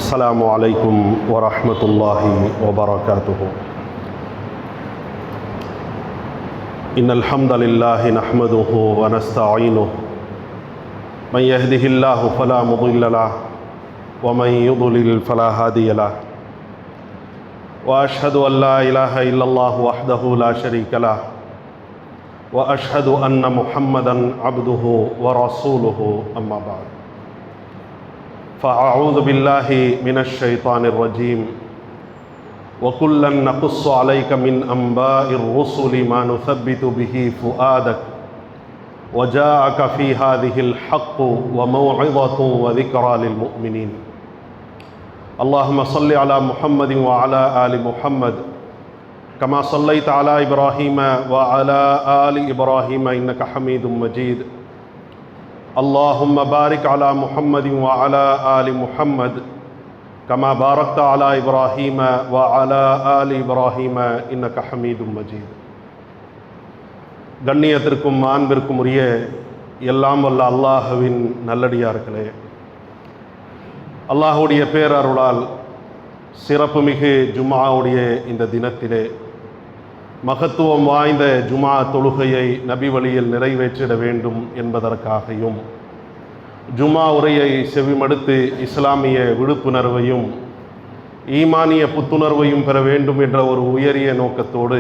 السلام عليكم ورحمة الله وبركاته. إن الحمد لله نحمده ونستعينه من يهده الله فلا مضل له ومن يضلل فلا هادي له وأشهد أن لا إله إلا الله وحده لا شريك له وأشهد أن محمدا عبده ورسوله أما بعد فأعوذ بالله من الشيطان الرجيم وكلا نقص عليك من أنباء الرسل ما نثبت به فؤادك وجاءك في هذه الحق وموعظة وذكرى للمؤمنين. اللهم صل على محمد وعلى آل محمد كما صليت على إبراهيم وعلى آل إبراهيم إنك حميد مجيد. اللهم بارك على محمد وعلى آل محمد كما باركت على إبراهيم وعلى آل إبراهيم إنك حميد مجيد. கண்ணியத்திற்கும் அன்பிற்கும் உரிய எல்லாம் வல்ல அல்லாஹ்வின் நல்லடியார்களே, அல்லாஹ்வுடைய பேரருளால் சிறப்புமிகு ஜும்ஆவுடைய இந்த தினத்திலே மகத்துவம் வாய்ந்த ஜும்ஆ தொழுகையை நபி வழியில் நிறைவேற்றிட வேண்டும் என்பதற்காகவும் ஜும்ஆ உரையை செவிமடுத்து இஸ்லாமிய விழிப்புணர்வையும் ஈமானிய புத்துணர்வையும் பெற வேண்டும் என்ற ஒரு உயரிய நோக்கத்தோடு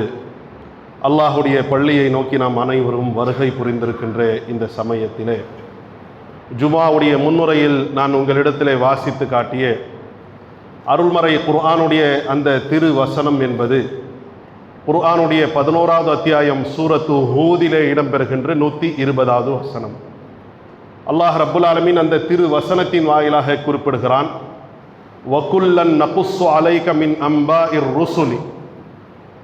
அல்லாஹுடைய பள்ளியை நோக்கி நாம் அனைவரும் வருகை புரிந்திருக்கின்ற இந்த சமயத்திலே ஜும்ஆவுடைய முன்னுரையில் நான் உங்களிடத்திலே வாசித்து காட்டிய அருள்மறை குர்ஆனுடைய அந்த திரு வசனம் என்பது குர்ஆனுடைய 11வது அத்தியாயம் சூரத்து ஹூதிலே இடம்பெறுகின்ற 120வது வசனம். அல்லாஹ் ரப்புல் ஆலமீன் அந்த திரு வசனத்தின் வாயிலாக குறிப்பிடுகிறான், வகுல்லன் நகுஸ்ஸு அலைக மின் அம்பாஇர் ருசுலி,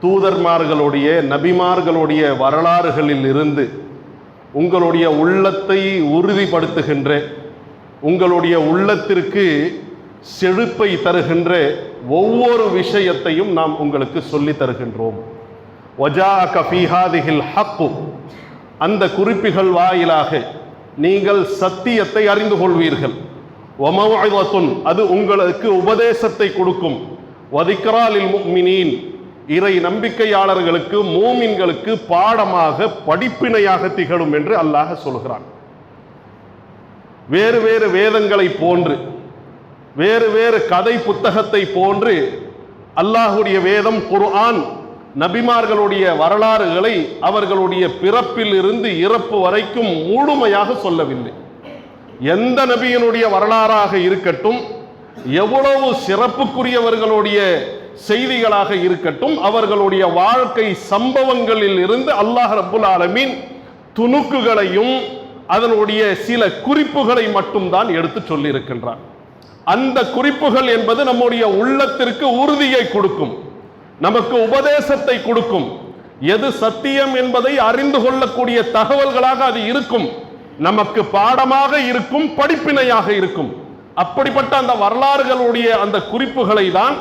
தூதர்மார்களுடைய நபிமார்களுடைய வரலாறுகளில் இருந்து உங்களுடைய உள்ளத்தை உறுதிப்படுத்துகின்ற, உங்களுடைய உள்ளத்திற்கு செழிப்பை தருகின்ற ஒவ்வொரு விஷயத்தையும் நாம் உங்களுக்கு சொல்லி தருகின்றோம். வஜாஅக ஃபீ ஹாதிஹில் ஹக்கு, அந்த குறிப்புகள் வாயிலாக நீங்கள் சத்தியத்தை அறிந்து கொள்வீர்கள். வமௌஇதத்துன், அது உங்களுக்கு உபதேசத்தை கொடுக்கும். வதிக்ரா லில் முஃமினீன், இறை நம்பிக்கையாளர்களுக்கு மூமின்களுக்கு பாடமாக படிப்பினையாக திகழும் என்று அல்லாஹ் சொல்கிறான். வேறு வேறு வேதங்களை போன்று, வேறு வேறு கதை புத்தகத்தை போன்று அல்லாஹுடைய வேதம் குர்ஆன் நபிமார்களுடைய வரலாறுகளை அவர்களுடைய பிறப்பில் இருந்து இறப்பு வரைக்கும் முழுமையாக சொல்லவில்லை. எந்த நபியினுடைய வரலாறாக இருக்கட்டும், எவ்வளவு சிறப்புக்குரியவர்களுடைய செய்திகளாக இருக்கட்டும், அவர்களுடைய வாழ்க்கை சம்பவங்களில் இருந்து அல்லாஹ் ரப்புல் ஆலமீன் துணுக்குகளையும் அதனுடைய சில குறிப்புகளை மட்டும்தான் எடுத்து சொல்லி இருக்கின்றான். அந்த குறிப்புகள் என்பது நம்முடைய உள்ளத்திற்கு உறுதியை கொடுக்கும், நமக்கு உபதேசத்தை கொடுக்கும். எது சத்தியம் என்பதை அறிந்து கொள்ளக்கூடிய தகவல்களாக அது இருக்கும், நமக்கு பாடமாக இருக்கும், படிப்பினையாக இருக்கும். அப்படிப்பட்ட அந்த வரலாறுகளுடைய அந்த குறிப்புகளை தான்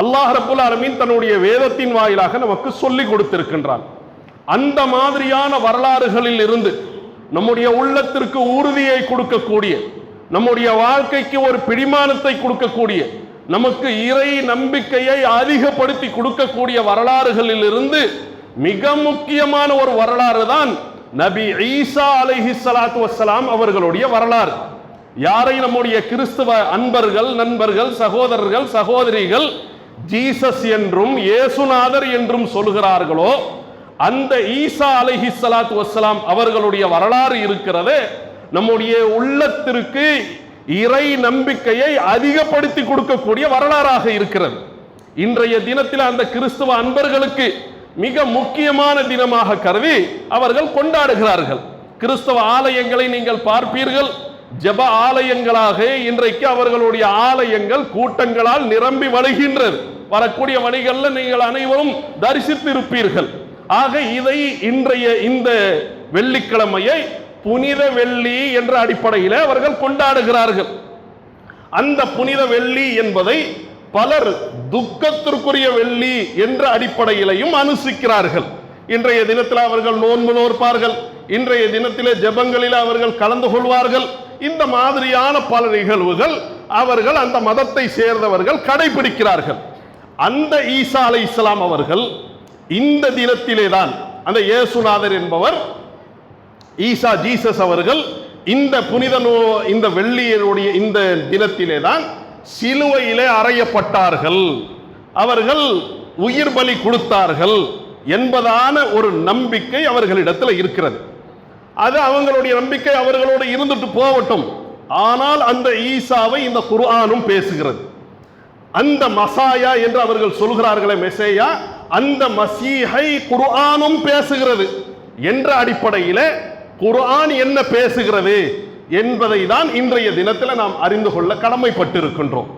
அல்லாஹ் ரப்புல் ஆலமீன் தன்னுடைய வேதத்தின் வாயிலாக நமக்கு சொல்லி கொடுத்திருக்கின்றான். அந்த மாதிரியான வரலாறுகளில் இருந்து நம்முடைய உள்ளத்திற்கு உறுதியை கொடுக்கக்கூடிய, நம்முடைய வாழ்க்கைக்கு ஒரு பிடிமானத்தை கொடுக்கக்கூடிய, நமக்கு இறை நம்பிக்கையை அதிகப்படுத்தி கொடுக்கக்கூடிய வரலாறுகளில் இருந்து மிக முக்கியமான ஒரு வரலாறு தான் நபி ஈசா அலைஹிஸ்ஸலாத்து வஸ்ஸலாம் அவர்களுடைய வரலாறு. யாரை நம்முடைய கிறிஸ்தவ அன்பர்கள், நண்பர்கள், சகோதரர்கள், சகோதரிகள் ஜீசஸ் என்றும் இயேசுநாதர் என்றும் சொல்கிறார்களோ, அந்த ஈசா அலைஹிஸ்ஸலாத்து வஸ்ஸலாம் அவர்களுடைய வரலாறு இருக்கிறது நம்முடைய உள்ளத்திற்கு இறை நம்பிக்கையை அதிகப்படுத்தி கொடுக்கக்கூடிய வரலாறாக இருக்கிறது. இன்றைய தினத்தில் அந்த கிறிஸ்துவ அன்பர்களுக்கு மிக முக்கியமான தினமாக கருதி அவர்கள் கொண்டாடுகிறார்கள். கிறிஸ்தவ ஆலயங்களை நீங்கள் பார்ப்பீர்கள், ஜெப ஆலயங்களாக இன்றைக்கு அவர்களுடைய ஆலயங்கள் கூட்டங்களால் நிரம்பி வருகின்றது. வரக்கூடிய வழிகளில் நீங்கள் அனைவரும் தரிசித்திருப்பீர்கள். ஆக இதை இன்றைய இந்த வெள்ளிக்கிழமையை புனித வெள்ளி என்ற அடிப்படையில் அவர்கள் கொண்டாடுகிறார்கள். அந்த புனித வெள்ளி என்பதை பலர் துக்கத்திற்குரிய வெள்ளி என்ற அடிப்படையிலையும் அனுசிக்கிறார்கள். இன்றைய தினத்தில் அவர்கள் நோன்பு நோற்பார்கள், இன்றைய தினத்திலே ஜெபங்களில் அவர்கள் கலந்து கொள்வார்கள். இந்த மாதிரியான பல நிகழ்வுகள் அவர்கள் அந்த மதத்தை சேர்ந்தவர்கள் கடைபிடிக்கிறார்கள். அந்த ஈசா அலைஹிஸ்ஸலாம் அவர்கள் இந்த தினத்திலே தான், அந்த இயேசுநாதர் என்பவர் ஈசா ஜீசஸ் அவர்கள் இந்த இந்த வெள்ளியினுடைய இந்த தினத்திலே தான் சிலுவையிலே அறையப்பட்டார்கள், அவர்கள் உயிர் பலி கொடுத்தார்கள் என்பதான ஒரு நம்பிக்கை அவர்களிடத்தில் இருக்கிறது. அது அவங்களுடைய நம்பிக்கை, அவர்களோடு இருந்துட்டு போகட்டும். ஆனால் அந்த ஈசாவை இந்த குர்ஆனும் பேசுகிறது. அந்த மசாயா என்று அவர்கள் சொல்கிறார்களே, மெசேயா, அந்த மசீஹை குர்ஆனும் பேசுகிறது என்ற அடிப்படையில் குர்ஆன் என்ன பேசுகிறது என்பதை தான் இன்றைய தினத்தில் நாம் அறிந்து கொள்ள கடமைப்பட்டிருக்கின்றோம்.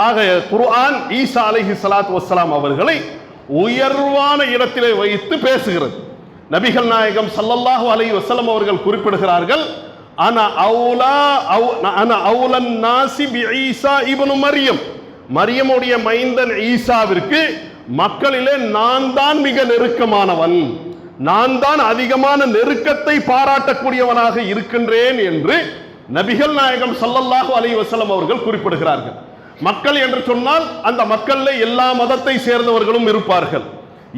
ஆக குர்ஆன் ஈசா அலைஹிஸ்ஸலாத்து வஸ்ஸலாம் அவர்களை உயர்வான இடத்திலே வைத்து பேசுகிறது. நபிகள் நாயகம் ஸல்லல்லாஹு அலைஹி வஸல்லம் அவர்கள் குறிப்பிடுகிறார்கள், அன அவுலன் நாசி பி ஈசா இப்னு மரியம், மரியமுடைய மைந்தன் ஈசாவிற்கு மக்களிலே நான் தான் மிக நெருக்கமானவன், நான் தான் அதிகமான நெருக்கத்தை பாராட்டக்கூடியவனாக இருக்கின்றேன் என்று நபிகள் நாயகம் ஸல்லல்லாஹு அலைஹி வஸல்லம் அவர்கள் குறிப்பிடுகிறார்கள். மக்கள் என்று சொன்னால் அந்த மக்களில் எல்லா மதத்தை சேர்ந்தவர்களும் இருப்பார்கள்,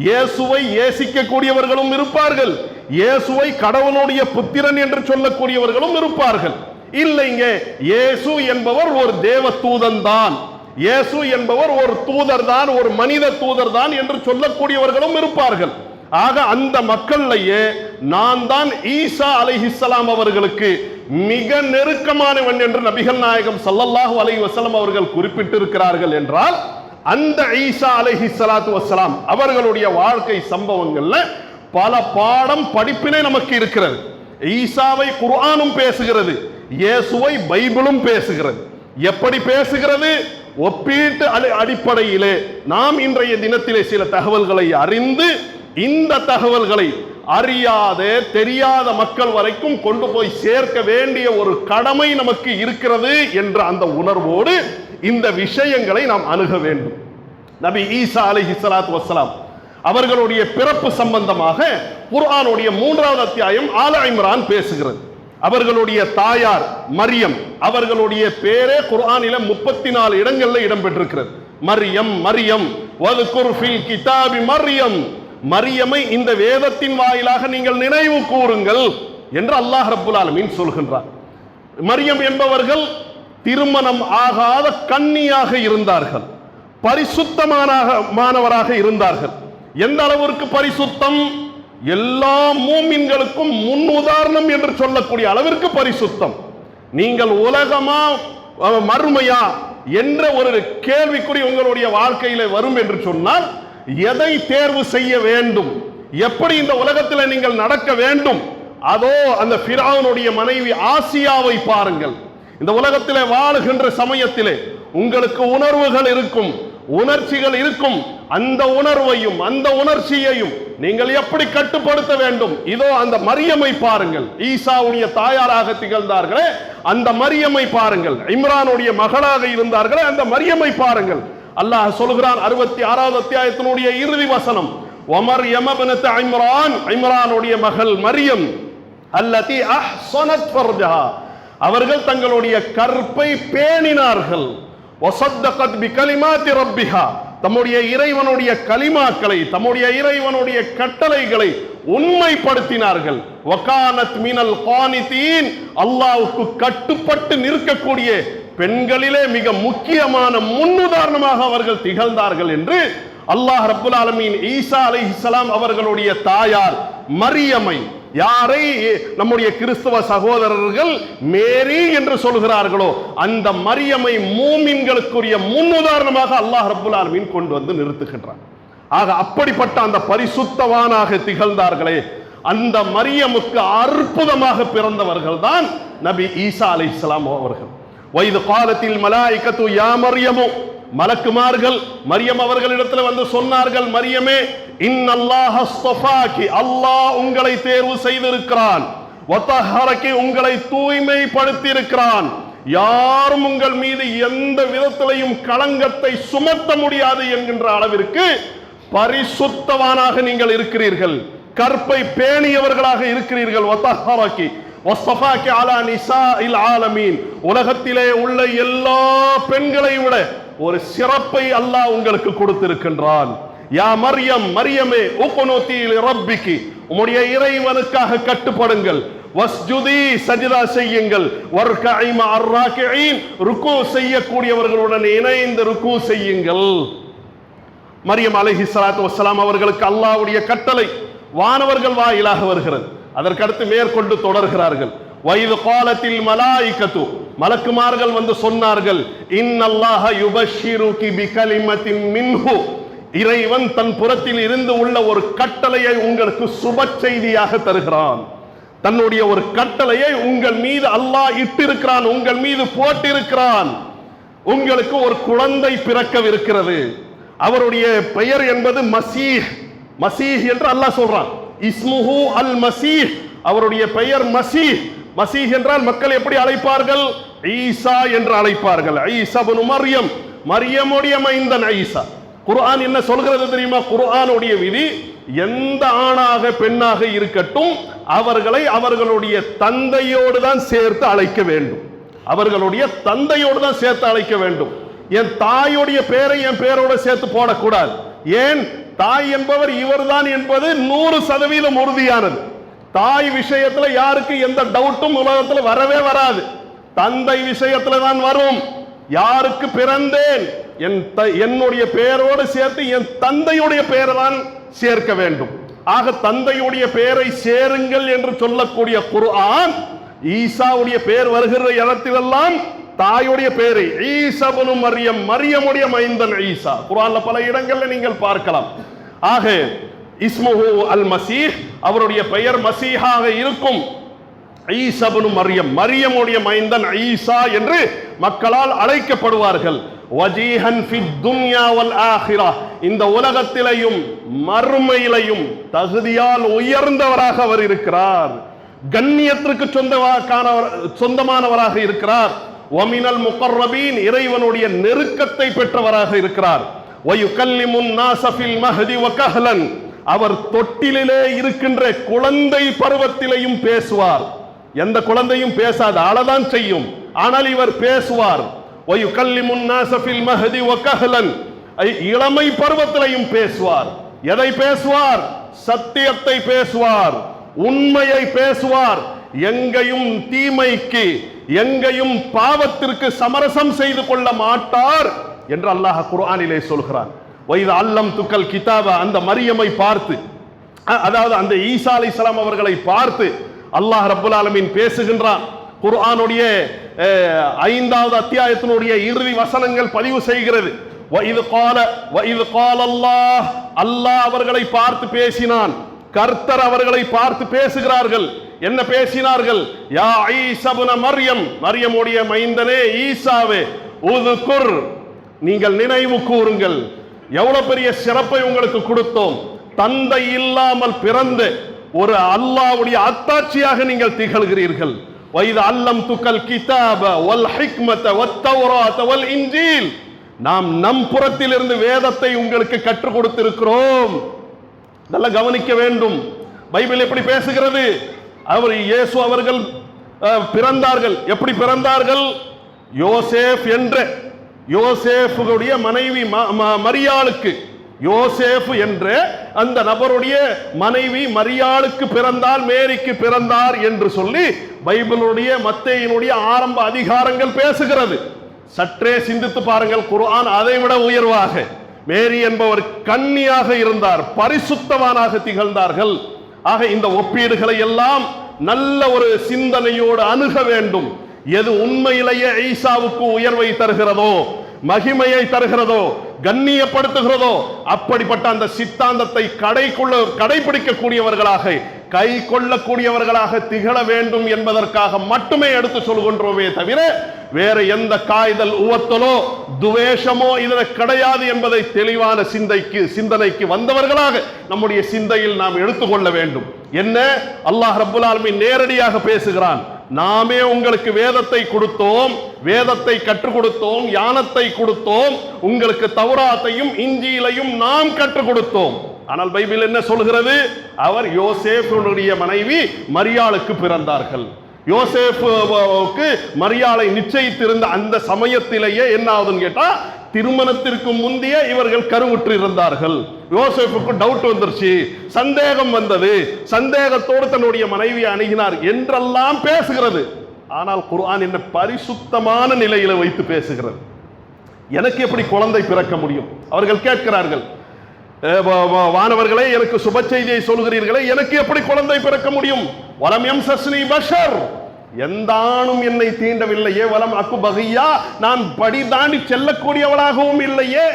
இயேசுவை ஏசிக்கக்கூடியவர்களும் இருப்பார்கள், இயேசுவை கடவுளுடைய புத்திரன் என்று சொல்லக்கூடியவர்களும் இருப்பார்கள். இல்லைங்க, இயேசு என்பவர் ஒரு தேவ தூதன் தான், இயேசு என்பவர் ஒரு தூதர் தான், ஒரு மனித தூதர் தான் என்று சொல்லக்கூடியவர்களும் இருப்பார்கள். ஆக அந்த மக்களிலேயே நான் தான் ஈசா அலைஹிஸ்ஸலாம் அவர்களுக்கு மிக நெருக்கமானவன் என்று நபிகள் நாயகம் ஸல்லல்லாஹு அலைஹி வஸல்லம் அவர்கள் குறிப்பிட்டிருக்கிறார்கள் என்றால், அந்த ஈசா அலைஹிஸ்ஸலாத்து வஸ்ஸலாம் அவர்களுடைய வாழ்க்கை சம்பவங்கள்ல பல பாடம் படிப்பினை நமக்கு இருக்கிறது. ஈசாவை குர்ஆனும் பேசுகிறது, இயேசுவை பைபிளும் பேசுகிறது. எப்படி பேசுகிறது? ஒப்பீட்டு அடிப்படையிலே நாம் இன்றைய தினத்திலே சில தகவல்களை அறிந்து, இந்த தகவல்களை அறியாத தெரியாத மக்கள் வரைக்கும் கொண்டு போய் சேர்க்க வேண்டிய ஒரு கடமை நமக்கு இருக்கிறது என்ற அந்த உணர்வோடு இந்த விஷயங்களை நாம் அணுக வேண்டும். நபி ஈசா அலைஹிஸ்ஸலாத்து வஸ்ஸலாம் அவர்களுடைய பிறப்பு சம்பந்தமாக குர்ஆனுடைய 3வது அத்தியாயம் ஆல இம்ரான் பேசுகிறது. அவர்களுடைய தாயார் மரியம், அவர்களுடைய பேரே குர்ஆனில 34 இடங்கள்ல இடம்பெற்றிருக்கிறது. மரியம் மரியம் வذ்குர் ஃபில் கிதாபி மரியம், மரியமை இந்த வேதத்தின் வாயிலாக நீங்கள் நினைவு கூறுங்கள் என்று அல்லாஹ் ரப்புல் ஆலமீன் சொல்கின்றார். மரியம் என்பவர்கள் திருமணம் ஆகாத கன்னியாக இருந்தார்கள், பரிசுத்தமானவராக இருந்தார்கள். எந்த அளவிற்கு பரிசுத்தம்? எல்லா மூமின்களுக்கும் முன் உதாரணம் என்று சொல்லக்கூடிய அளவிற்கு பரிசுத்தம். நீங்கள் உலகமா மறுமையா என்ற ஒரு கேள்விக்குறி உங்களுடைய வாழ்க்கையில வரும் என்று சொன்னால், எதை தேர்வு செய்ய வேண்டும், எப்படி இந்த உலகத்தில் நீங்கள் நடக்க வேண்டும்? அதோ அந்த ஃபிரௌனுடைய மனைவி ஆசியாவை பாருங்கள். இந்த உலகத்திலே வாழுகின்ற சமயத்திலே உங்களுக்கு உணர்வுகள் இருக்கும், உணர்ச்சிகள் இருக்கும். அந்த உணர்வையும் அந்த உணர்ச்சியையும் நீங்கள் எப்படி கட்டுப்படுத்த வேண்டும்? இதோ அந்த மரியமை பாருங்கள், ஈசாவுடைய தாயாராக திகழ்ந்தார்களே அந்த மரியமை பாருங்கள், இம்ரானுடைய மகளாக இருந்தார்களே அந்த மரியமை பாருங்கள். அல்லாஹ் சொல்கிறான் 66வது அத்தியாயத்தினுடைய இறுதி வசனம், வமர்யம் இப்னத் இம்ரான், இம்ரானுடைய மகள் மரியம், அல்லதி அஹ்ஸனத் ஃபர்ஜஹா, அவர்கள் தங்களுடைய கற்பை பேணினார்கள், வஸத்தகத் பிகலிமாத்தி ரப்பிஹா, தம்முடைய இறைவனுடைய கலிமாக்களை, தம்முடைய இறைவனுடைய கட்டளைகளை உண்மைப்படுத்தினார்கள். வகானத் மினல் கானிதீன், அல்லாஹ்வுக்கு கட்டுப்பட்டு நிற்கக்கூடிய பெண்களிலே மிக முக்கியமான முன்னுதாரணமாக அவர்கள் திகழ்ந்தார்கள் என்று அல்லாஹ் ரப்புல் ஆலமீன் ஈசா அலைஹிஸ்ஸலாம் அவர்களுடைய தாயார் மரியமை, யாரை நம்முடைய கிறிஸ்தவ சகோதரர்கள் மேரி என்று சொல்கிறார்களோ அந்த மரியமை மூமின்களுக்குரிய முன்னுதாரணமாக அல்லாஹ் ரப்புல் ஆலமீன் கொண்டு வந்து நிறுத்துகின்றார். ஆக அப்படிப்பட்ட அந்த பரிசுத்தவானாக திகழ்ந்தார்களே அந்த மரியமுக்கு அற்புதமாக பிறந்தவர்கள் தான் நபி ஈசா அலைஹிஸ்ஸலாம் அவர்கள். வைது காலத்தில் மலாயிகத்து யா மரியமு, மலக்குமார்கள் மரியம் அவர்களிடத்தில் வந்து சொன்னார்கள், மரியமே இன்னல்லாஹ் அஸ்தஃபாகி, அல்லாஹ் உங்களை தேர்வு செய்திருக்கிறான், வதஹரகி, உங்களை தூய்மைப்படுத்தி இருக்கிறான், யாரும் உங்கள் மீது எந்த விதத்திலையும் களங்கத்தை சுமத்த முடியாது என்கின்ற அளவிற்கு பரிசுத்தவானாக நீங்கள் இருக்கிறீர்கள், கற்பை பேணியவர்களாக இருக்கிறீர்கள். வதஹரகி வஸ்தஃபாகி அலா நிசாஇல் ஆலமீன், உலகத்திலே உள்ள எல்லா பெண்களை விட ஒரு சிறப்பை அல்லாஹ் உங்களுக்கு கொடுத்திருக்கின்றான். யா மரியம், மரியமே, உக்னுதி லிரப்பிகி, உம்முடைய இறைவனுக்காக கட்டுப்படுங்கள். வஸ்ஜுதி, சஜ்தா செய்யுங்கள். வர்கஇ மஅர் ராகிஈன், ருக்கு செய்யக்கூடியவர்களுடன் இணைந்து ருக்கு செய்யுங்கள். மரியம் அலைஹிஸ்ஸலாத்து வஸ்ஸலாம் அவர்களுக்கு அல்லாஹ்வுடைய கட்டளை வானவர்கள் வாயிலாக வருகிறது. அதற்கடுத்து மேற்கொண்டு தொடர்கிறார்கள். வைது காலத்தில் மலாயிகத்து, மலக்குமார்கள் வந்து சொன்னார்கள், இன்னல்லாஹ யுபஷ்ஷிருகி பிகலிமத்தின் மின்ஹு, இறைவன் தன் புறத்தில் இருந்து உள்ள ஒரு கட்டளையை உங்களுக்கு சுப செய்தியாக தருகிறான். தன்னுடைய ஒரு கட்டளையை உங்கள் மீது அல்லாஹ் இட்டிருக்கிறான், உங்கள் மீது போட்டிருக்கிறான். உங்களுக்கு ஒரு குழந்தை பிறக்கவிருக்கிறது. அவருடைய பெயர் என்பது மசீஹ். மசீஹ் என்று அல்லாஹ் சொல்றான். இஸ்முஹு அல் மசீஹ், அவருடைய பெயர் மசீஹ். மசீஹ் என்றால் மக்கள் எப்படி அழைப்பார்கள்? ஈசா என்று அழைப்பார்கள். ஈசா இப்னு மரியம், மரியமுடைய மைந்தன் ஈசா. குர்ஆன் என்ன சொல்கிறது தெரியுமா? குர்ஆனுடைய விதி, எந்த ஆணாக பெண்ணாக இருக்கட்டும் அவர்களை அவர்களுடைய தந்தையோடு தான் சேர்த்து அழைக்க வேண்டும். அவர்களுடைய தந்தையோடு தான் சேர்த்து அழைக்க வேண்டும். என் தாயுடைய பெயரை என் பெயரோட சேர்த்து போடக்கூடாது. ஏன்? தாய் என்பவர் இவர்தான் என்பது 100% உறுதியானது. தாய் விஷயத்துல யாருக்கு எந்த டவுட்டும் உலகத்துல வரவே வராது. தந்தை விஷயத்துல தான் வரும். யாருக்கு பிறந்தேன், என்னுடைய பெயரோடு சேர்த்து என் தந்தையுடைய பெயரை தான் சேர்க்க வேண்டும். ஆக தந்தையுடைய பெயரை சேருங்கள் என்று சொல்லக்கூடிய குர்ஆன் ஈசாவுடைய பெயர் வருகிற இடத்திலெல்லாம் தாயுடைய பெயரை ஈசா இப்னு மரியம், மரியமுடைய மைந்தன் ஈசா, குர்ஆன்ல பல இடங்கள்ல நீங்கள் பார்க்கலாம். ஆக இஸ்முஹு அல் மசீஹ், அவருடைய பெயர் மசீஹாக இருக்கும். ஈசா இப்னு மரியம், மரியமுடைய மைந்தன் ஈசா என்று மக்களால் அழைக்கப்படுவார்கள். வஜீஹன் ஃபித் துன்யா வல் ஆখিরা, இந்த உலகத்திலேயும் மறுமையிலையும் தகுதியால் உயர்ந்தவராக அவர் இருக்கிறார். கண்ணியத்திற்கு சொந்தமானவராக இருக்கிறார். வமினல் முகர்ரபீன், இறைவனுடைய நெருக்கத்தை பெற்றவராக இருக்கிறார். வயுகல்லிமுன் நாஸ ஃபில் மஹ்தி வகஹலன், அவர் தொட்டிலே இருக்கின்ற குழந்தை பருவத்திலேயும் பேசுவார். எந்த குழந்தையும் பேசாது, அழதான் செய்யும், ஆனால் இவர் பேசுவார். வயுகல்லிமுன் நாஸ ஃபில் மஹ்தி வகஹலன், இளமை பருவத்திலேயும் பேசுவார். எதை பேசுவார்? சத்தியத்தை பேசுவார், உண்மையை பேசுவார். எங்கேயும் தீமைக்கு, எங்கேயும் பாவத்திற்கு சமரசம் செய்து கொள்ள மாட்டார் என்று அல்லாஹ் குர்ஆனிலே சொல்கிறான். வைத அல்லம் துக்கல் கிதாப, அந்த மரியமை பார்த்து, அதாவது அந்த ஈசா அலைஹிஸ்ஸலாம் அவர்களை பார்த்து அல்லாஹ் ரப்புல் ஆலமீன் பேசுகின்றான். குர்ஆனுடைய 5வது அத்தியாயத்தினுடைய இறுதி வசனங்கள் பதிவு செய்கிறது. வைது கால அல்லாஹ், அல்லாஹ் அவர்களை பார்த்து பேசினான். கர்த்தர் அவர்களை பார்த்து பேசுகிறார்கள். என்ன பேசினார்கள்? யா ஈசா இப்னு மரியம், மரியமுடைய மைந்தனே ஈசாவே, உதுகுர், நீங்கள் நினைவு கூறுங்கள், எவ்வளவு பெரிய சிறப்பை உங்களுக்கு கொடுத்தோம். தந்தை இல்லாமல் பிறந்த ஒரு அல்லாஹ்வுடைய அத்தாட்சியாக நீங்கள் திகழ்கிறீர்கள். வைத அல்லம் துக்கல் கிதாப வல் ஹிக்மத வத் தௌராத் வல் இன்ஜீல், நாம் நம் புறத்திலிருந்து வேதத்தை உங்களுக்கு கற்றுக் கொடுத்திருக்கிறோம். நல்லா கவனிக்க வேண்டும். பைபிள் எப்படி பேசுகிறது? அவர் இயேசு அவர்கள் பிறந்தார்கள். எப்படி பிறந்தார்கள்? யோசேப் என்ற யோசேஃபுடைய மனைவி மரியாளுக்கு, யோசேப் என்ற அந்த நபருடைய மனைவி மரியாளுக்கு பிறந்தால், மேரிக்கு பிறந்தார் என்று சொல்லி பைபிளுடைய மத்தேயினுடைய ஆரம்ப அதிகாரங்கள் பேசுகிறது. சற்றே சிந்தித்து பாருங்கள், குர்ஆன் அதை விட உயர்வாக, மேரி என்பவர் கன்னியாக இருந்தார், பரிசுத்தவானாக திகழ்ந்தார்கள். ஆக இந்த ஒப்பீடுகளை எல்லாம் நல்ல ஒரு சிந்தனையோடு அணுக வேண்டும். எது உண்மையிலேயே ஈசாவுக்கு உயர்வை தருகிறதோ, மகிமையை தருகிறதோ, கண்ணியப்படுத்துகிறதோ, அப்படிப்பட்ட அந்த சித்தாந்தத்தை கடைபிடிக்கக்கூடியவர்களாக, கை கொள்ளக்கூடியவர்களாக திகழ வேண்டும் என்பதற்காக மட்டுமே எடுத்து சொல்கின்றோமே தவிர வேற எந்த காய்தல் உவத்தலோ துவேஷமோ இதில் கிடையாது என்பதை தெளிவான சிந்தனைக்கு வந்தவர்களாக நம்முடைய சிந்தையில் நாம் எடுத்துக்கொள்ள வேண்டும். என்ன? அல்லாஹ் ரப்புல் ஆலமீன் நேரடியாக பேசுகிறான். நாமே உங்களுக்கு வேதத்தை கொடுத்தோம், வேதத்தை கற்றுக் கொடுத்தோம், ஞானத்தை கொடுத்தோம், உங்களுக்கு தௌராத்தையும் இன்ஜீலையும் நாம் கற்றுக் கொடுத்தோம். ஆனால் பைபிள் என்ன சொல்கிறது? அவர் யோசேப்புடைய மனைவி மரியாளுக்கு பிறந்தார்கள். யோசேப்புக்கு மரியாளை நிச்சயித்திருந்த அந்த சமயத்திலேயே என்ன ஆகுதுன்னு கேட்டா, திருமணத்திற்கு முந்தைய இவர்கள் கருவுற்று இருந்தார்கள். யோசேப்புக்கு டவுட் வந்துருச்சு, சந்தேகம் வந்தது, சந்தேகத்தோடு தன்னுடைய மனைவியை அணுகினார் என்றெல்லாம் பேசுகிறது. ஆனால் குர்ஆன் என்ன பரிசுத்தமான நிலையில வைத்து பேசுகிறது. எனக்கு எப்படி குழந்தை பிறக்க முடியும்? அவர்கள் கேட்கிறார்கள், வானவர்களே, எனக்கு சுப செய்தியை சொல்கிறீர்களே, எனக்கு எப்படி குழந்தை பிறக்க முடியும்? வலம் யம்சஸ்னி பஷர், எந்த ஆணும் என்னை தீண்டவில்லையே. வலம் அக்கு பகியா, நான் படி தாண்டி செல்லக்கூடியவளாகவும் இல்லையே.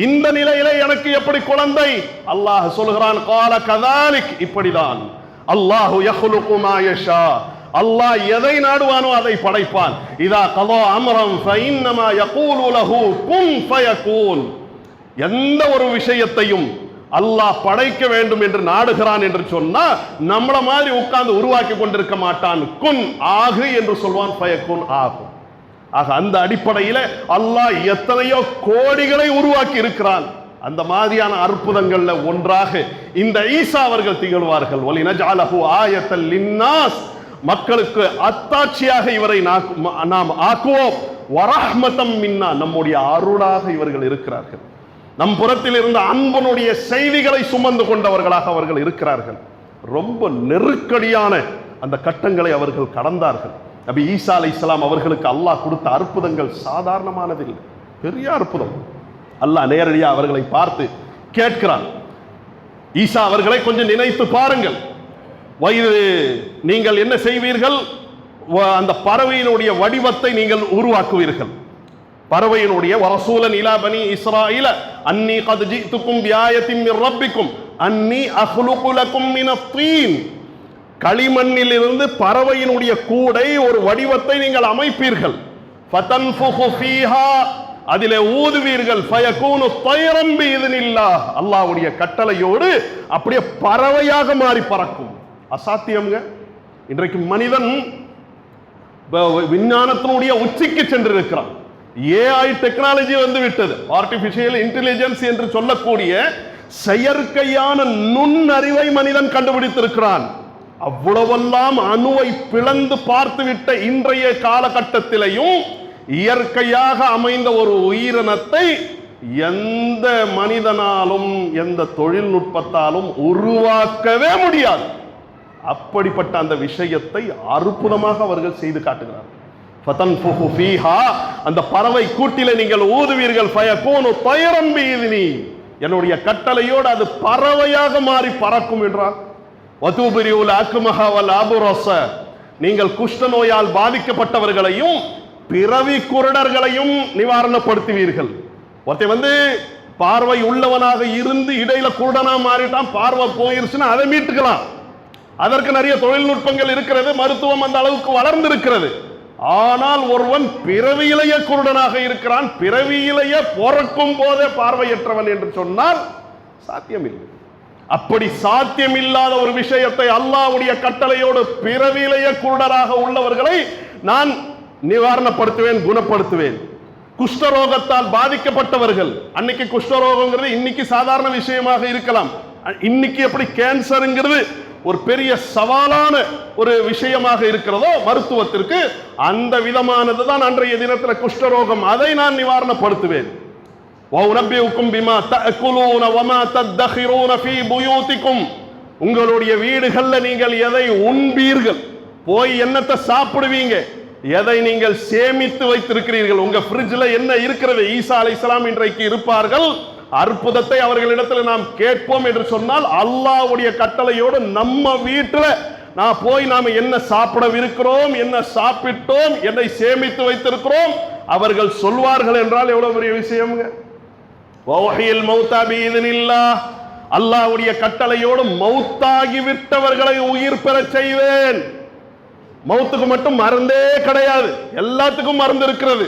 இந்த நிலையிலே எனக்கு எப்படி குழந்தை? அல்லாஹ் சொல்கிறான், கால கதாலிக், இப்படிதான். அல்லாஹு யஹ்லுகு மா யஷா, அல்லாஹ் எதை நாடுவானோ அதை படைப்பான். இதா கதா அம்ரம் ஃபஇன்னமா யகூலு லஹு குன் ஃபயகூன். எந்த ஒரு விஷயத்தையும் அல்லாஹ் படைக்க வேண்டும் என்று நாடுகிறான் என்று சொன்னா நம்மள மாதிரி உட்கார்ந்து உருவாக்கி கொண்டிருக்க மாட்டான். குன், ஆகு என்று சொல்வான், ஃபயகுன், ஆகும். ஆக அந்த அடிப்படையில் அல்லாஹ் எத்தனையோ கோடிகளை உருவாக்கி இருக்கிறான். அந்த மாதிரியான அற்புதங்கள்ல ஒன்றாக இந்த ஈசா அவர்கள் திகழ்வார்கள். வலினஜஅலஹு ஆயத்தல் லின்னாஸ், மக்களுக்கு அத்தாட்சியாக இவரை நாம் ஆக்குவோம். வரஹ்மதம் மின்னா, நம்முடைய அருளாக இவர்கள் இருக்கிறார்கள். நம் புறத்தில் இருந்த அன்பனுடைய செய்திகளை சுமந்து கொண்டவர்களாக அவர்கள் இருக்கிறார்கள். ரொம்ப நெருக்கடியான அந்த கட்டங்களை அவர்கள் கடந்தார்கள். நபி ஈசா அலைஹிஸ்ஸலாம் அவர்களுக்கு அல்லாஹ் கொடுத்த அற்புதங்கள் சாதாரணமானதில்லை, பெரிய அற்புதம். அல்லாஹ் நேரடியாக அவர்களை பார்த்து கேட்கிறான், ஈசா அவர்களை கொஞ்சம் நினைத்து பாருங்கள், வயது நீங்கள் என்ன செய்வீர்கள்? அந்த பறவையினுடைய வடிவத்தை நீங்கள் உருவாக்குவீர்கள். பறவையினுடைய வரசூலன் இலா பனி இஸ்ராயீல அன்னி கத் ஜிதுக்கும் பிஆயத்தின் மின் ரப்பிக்கும் அன்னி அஹ்லுகு லகும் மினத் தீன். களிமண்ணில் இருந்து பறவையினுடைய கூடை ஒரு வடிவத்தை நீங்கள் அமைப்பீர்கள். ஃபதன்ஃபுகு ஃபீஹா, அதிலே ஊதுவீர்கள். ஃபயகூனு தைரம் பிஇذنில்லாஹ், அல்லாஹ்வுடைய கட்டளையோடு அப்படியே பறவையாக மாறி பறக்கும். அசாத்தியம்ங்க. இன்றைக்கு மனிதன் விஞ்ஞானத்தினுடைய உச்சிக்கு சென்றிருக்கிறான். ஏஐ டெக்னாலஜி வந்து விட்டது. ஆர்டிபிஷியல் இன்டெலிஜென்ஸ் என்று சொல்லக்கூடிய செயற்கையான நுண்ணறிவை மனிதன் கண்டுபிடித்திருக்கிறான். அவ்வளவெல்லாம் அணுவை பிளந்து பார்த்துவிட்ட இன்றைய காலகட்டத்திலையும் இயற்கையாக அமைந்த ஒரு உயிரினத்தை எந்த மனிதனாலும் எந்த தொழில்நுட்பத்தாலும் உருவாக்கவே முடியாது. அப்படிப்பட்ட அந்த விஷயத்தை அற்புதமாக அவர்கள் செய்து காட்டுகிறார்கள். ஃபதன்ஃபுகு ஃபீஹா, அந்த பறவை கூட்டிலே நீங்கள் ஊதுவீர்கள். ஃபயகூனு தைரம் பிஇذنி, என்னுடைய கட்டளையோடு அது பறவையாக மாறி பறக்கும் என்றார். வதுபரியுல் அக்மஹ வல் அபுரஸ, நீங்கள் குஷ்ட நோயால் பாதிக்கப்பட்டவர்களையும் பிறவி குருடர்களையும் நிவாரணப்படுத்துவீர்கள். ஒருத்தன் வந்து பார்வை உள்ளவனாக இருந்து இடையில குருடனா மாறிட்டான், பார்வை போயிருச்சுன்னா அதை மீட்டுக்கலாம். அதற்கு நிறைய தொழில்நுட்பங்கள் இருக்கிறது, மருத்துவம் அந்த அளவுக்கு வளர்ந்து இருக்கிறது. ஆனால் ஒருவன் பிறவியிலேயே குருடனாக இருக்கிறான், பிறவியிலேயே பிறக்கும் போதே பார்வையற்றவன் என்று சொன்னால் சாத்தியமில்லை. அப்படி சாத்தியமில்லாத ஒரு விஷயத்தை அல்லாஹ்வுடைய கட்டளையோடு பிறவியிலேயே குருடராக உள்ளவர்களை நான் நிவாரணப்படுத்துவேன், குணப்படுத்துவேன். குஷ்டரோகத்தால் பாதிக்கப்பட்டவர்கள், அன்னைக்கு குஷ்டரோகங்கிறது இன்னைக்கு சாதாரண விஷயமாக இருக்கலாம். இன்னைக்கு எப்படி கேன்சருங்கிறது ஒரு பெரிய சவாலான ஒரு விஷயமாக இருக்கிறதோ மருத்துவத்திற்கு, அந்த விதமானது தான் அன்றைய தினத்தில் குஷ்டரோகம். அதை நான் நிவாரணப்படுத்துவேன். உங்களுடைய வீடுகளில் நீங்கள் எதை உண்பீர்கள், போய் என்னத்தை சாப்பிடுவீங்க, எதை நீங்கள் சேமித்து வைத்திருக்கிறீர்கள், உங்க ஃப்ரிட்ஜில் என்ன இருக்கிறது. ஈசா அலைஹிஸ்ஸலாம் இன்றைக்கு இருப்பார்கள். அற்புதத்தை அவர்களிடத்தில் நாம் கேட்போம் என்று சொன்னால் அல்லாஹ்வுடைய கட்டளையோடு நம்ம வீட்டில் நான் போய் நாம் என்ன சாப்பிடவிருக்கிறோம், என்ன சாப்பிட்டோம், என்னை சேமித்து வைத்திருக்கிறோம் அவர்கள் சொல்வார்கள் என்றால் எவ்வளவு பெரிய விஷயம்ங்க. வஹில் மௌதா பிஇذنில்லாஹ், அல்லாஹ்வுடைய கட்டளையோடு மௌத்தாகி விட்டவர்களை உயிர் பெறச் செய்வேன். மௌத்துக்கு மட்டும் மருந்தே கிடையாது, எல்லாத்துக்கும் மருந்து இருக்கிறது.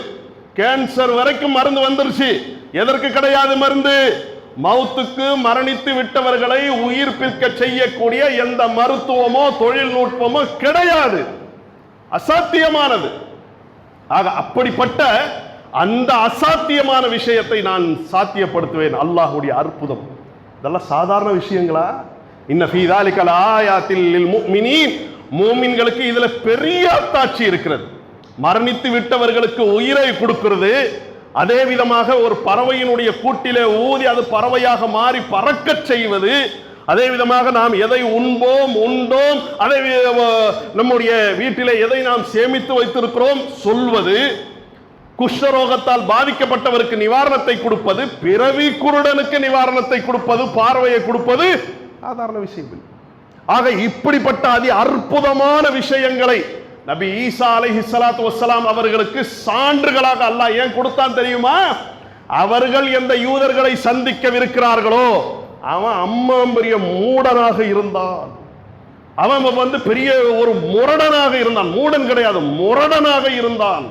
கேன்சர் வரைக்கும் மருந்து வந்துருச்சு. எதற்கு கிடையாது மருந்து? மௌத்துக்கு மரணித்து விட்டவர்களை உயிர்ப்பிக்க செய்யக்கூடிய எந்த மருத்துவமோ தொழில்நுட்பமோ கிடையாது, அசாத்தியமானது. ஆக அப்படிப்பட்ட அந்த அசாத்தியமான விஷயத்தை நான் சாத்தியப்படுத்துவேன். அல்லாஹ்வுடைய அற்புதம். இதெல்லாம் சாதாரண விஷயங்களா? இன்ன ஃபீ ذلك لآيات للمؤمنين மூமின்களுக்கு இதுல பெரிய அத்தாட்சி இருக்கிறது. மரணித்து விட்டவர்களுக்கு உயிரை கொடுக்கிறது. அதே விதமாக ஒரு பறவையினுடைய கூட்டிலே ஊதி அது பறவையாக மாறி பறக்க செய்வது. அதே விதமாக நாம் எதை உண்டோம் அதை நம்முடைய வீட்டிலே எதை நாம் சேமித்து வைத்திருக்கிறோம் சொல்வது. குஷ்டரோகத்தால் பாதிக்கப்பட்டவருக்கு நிவாரணத்தை கொடுப்பது, பிறவி குருடனுக்கு நிவாரணத்தை கொடுப்பது, பார்வையை கொடுப்பது சாதாரண விஷயம். ஆக இப்படிப்பட்ட அதி அற்புதமான விஷயங்களை நபி ஈசா அலைஹிஸ்ஸலாத்து வஸ்ஸலாம் அவர்களுக்கு சான்றுகளாக அல்லாஹ் ஏன் கொடுத்தான் தெரியுமா? அவர்கள் எந்த யூதர்களை சந்திக்கவிருக்கிறார்களோ அவன் அம்மாம் பெரிய மூடனாக இருந்தான். அவன் பெரிய ஒரு முரடனாக இருந்தான். மூடன் கிடையாது, முரடனாக இருந்தான்.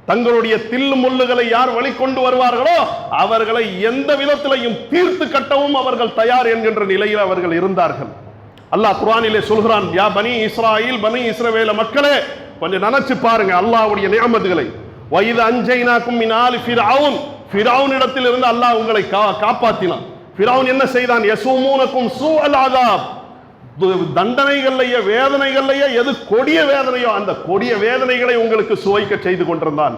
தங்களுடைய தில்லு முள்ளுகளை யார் வழிகொண்டு வருவார்களோ அவர்களை எந்த விதத்திலையும் தீர்த்து கட்டவும் அவர்கள் தயார் என்கின்ற நிலையில் அவர்கள் இருந்தார்கள். அல்லாஹ் குர்ஆனிலே சொல்கிறான், யா பனி இஸ்ராயில், பனி இஸ்ரவேல மக்களே, கொஞ்சம் நினைச்சு பாருங்க அல்லாஹ்வுடைய நிஅமத்துகளை. வைத அஞ்சைனாக்கும் மின் ஆலி ஃபிர்அவுன், ஃபிர்அவுன் இடத்தில் இருந்து அல்லாஹ் உங்களை காப்பாற்றினான். ஃபிர்அவுன் என்ன செய்தான்? யஸூமூனக்கும் சூஅல் அஸாப், தண்டனைகள்லையே வேதனைகள்லையே எது கொடிய வேதனையோ அந்த கொடிய வேதனைகளை உங்களுக்கு சுவைக்க செய்து கொண்டிருந்தான்.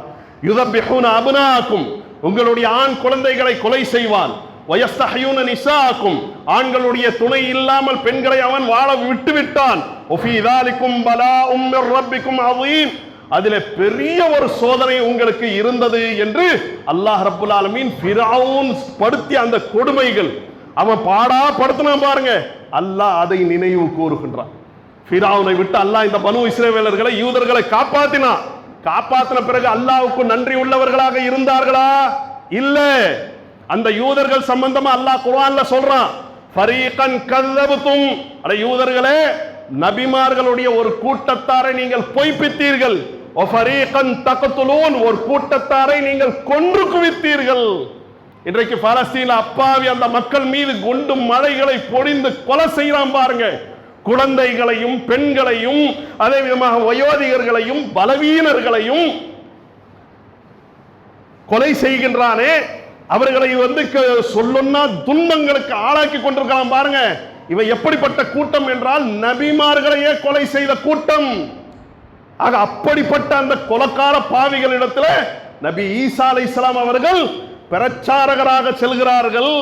யுதப்பிஹூன அப்னாஅக்கும், உங்களுடைய ஆண் குழந்தைகளை கொலை செய்வான். வயஸ்தஹயூன நிசாஅக்கும், ஆண்களுடைய துணை இல்லாமல் பெண்களை அவன் வாழ விட்டுவிட்டான். வஃபீ ذالிகும் பலாஉம் மிர் ரப்பிக்கும் அதீம், அதிலே பெரிய ஒரு சோதனை உங்களுக்கு இருந்தது என்று அல்லாஹ் ரப்புல் ஆலமீன் ஃபிர்அவுன் படுத்திய அந்த கொடுமைகள் அவன் பாடா படுத்தினான் பாருங்க. அல்லாஹ் அதை நினைவு கூறுகின்றான். ஃபிர்அவுனை விட்டு அல்லாஹ் இந்த பனு இஸ்ரவேலர்களை யூதர்களை காப்பாத்தினான். காப்பாத்தின பிறகு அல்லாஹ்வுக்கு நன்றி உள்ளவர்களாக இருந்தார்களா? இல்ல. அந்த யூதர்கள் சம்பந்தமா அல்லாஹ் குர்ஆன்ல சொல்றான், ஃபரீகன் கذبتم, அட யூதர்களே, நபிமார்களுடைய ஒரு கூட்டத்தாரை நீங்கள் பொய்ப்பித்தீர்கள். வஃபரீகன் தக்துலூன், ஒரு கூட்டத்தாரை நீங்கள் கொன்று குவித்தீர்கள். இன்றைக்கு பாலஸ்தீன அப்பாவி அந்த மக்கள் மீது குண்டு மழைகளை பொழிந்து கொலை செய்யலாம் பாருங்க. குழந்தைகளையும் பெண்களையும் அதே விதமாக வயோதிகர்களையும் பலவீனர்களையும் கொலை செய்கின்றானே, அவர்களை சொல்லுன்னா துன்பங்களுக்கு ஆளாக்கி கொண்டிருக்கலாம் பாருங்க. இவை எப்படிப்பட்ட கூட்டம் என்றால் நபிமார்களையே கொலை செய்த கூட்டம். ஆக அப்படிப்பட்ட அந்த கொலைக்கார பாவிகளிடத்துல நபி ஈசா அலைஹிஸ்ஸலாம் அவர்கள் பிரச்சாரகராக செல்கிறார்கள்.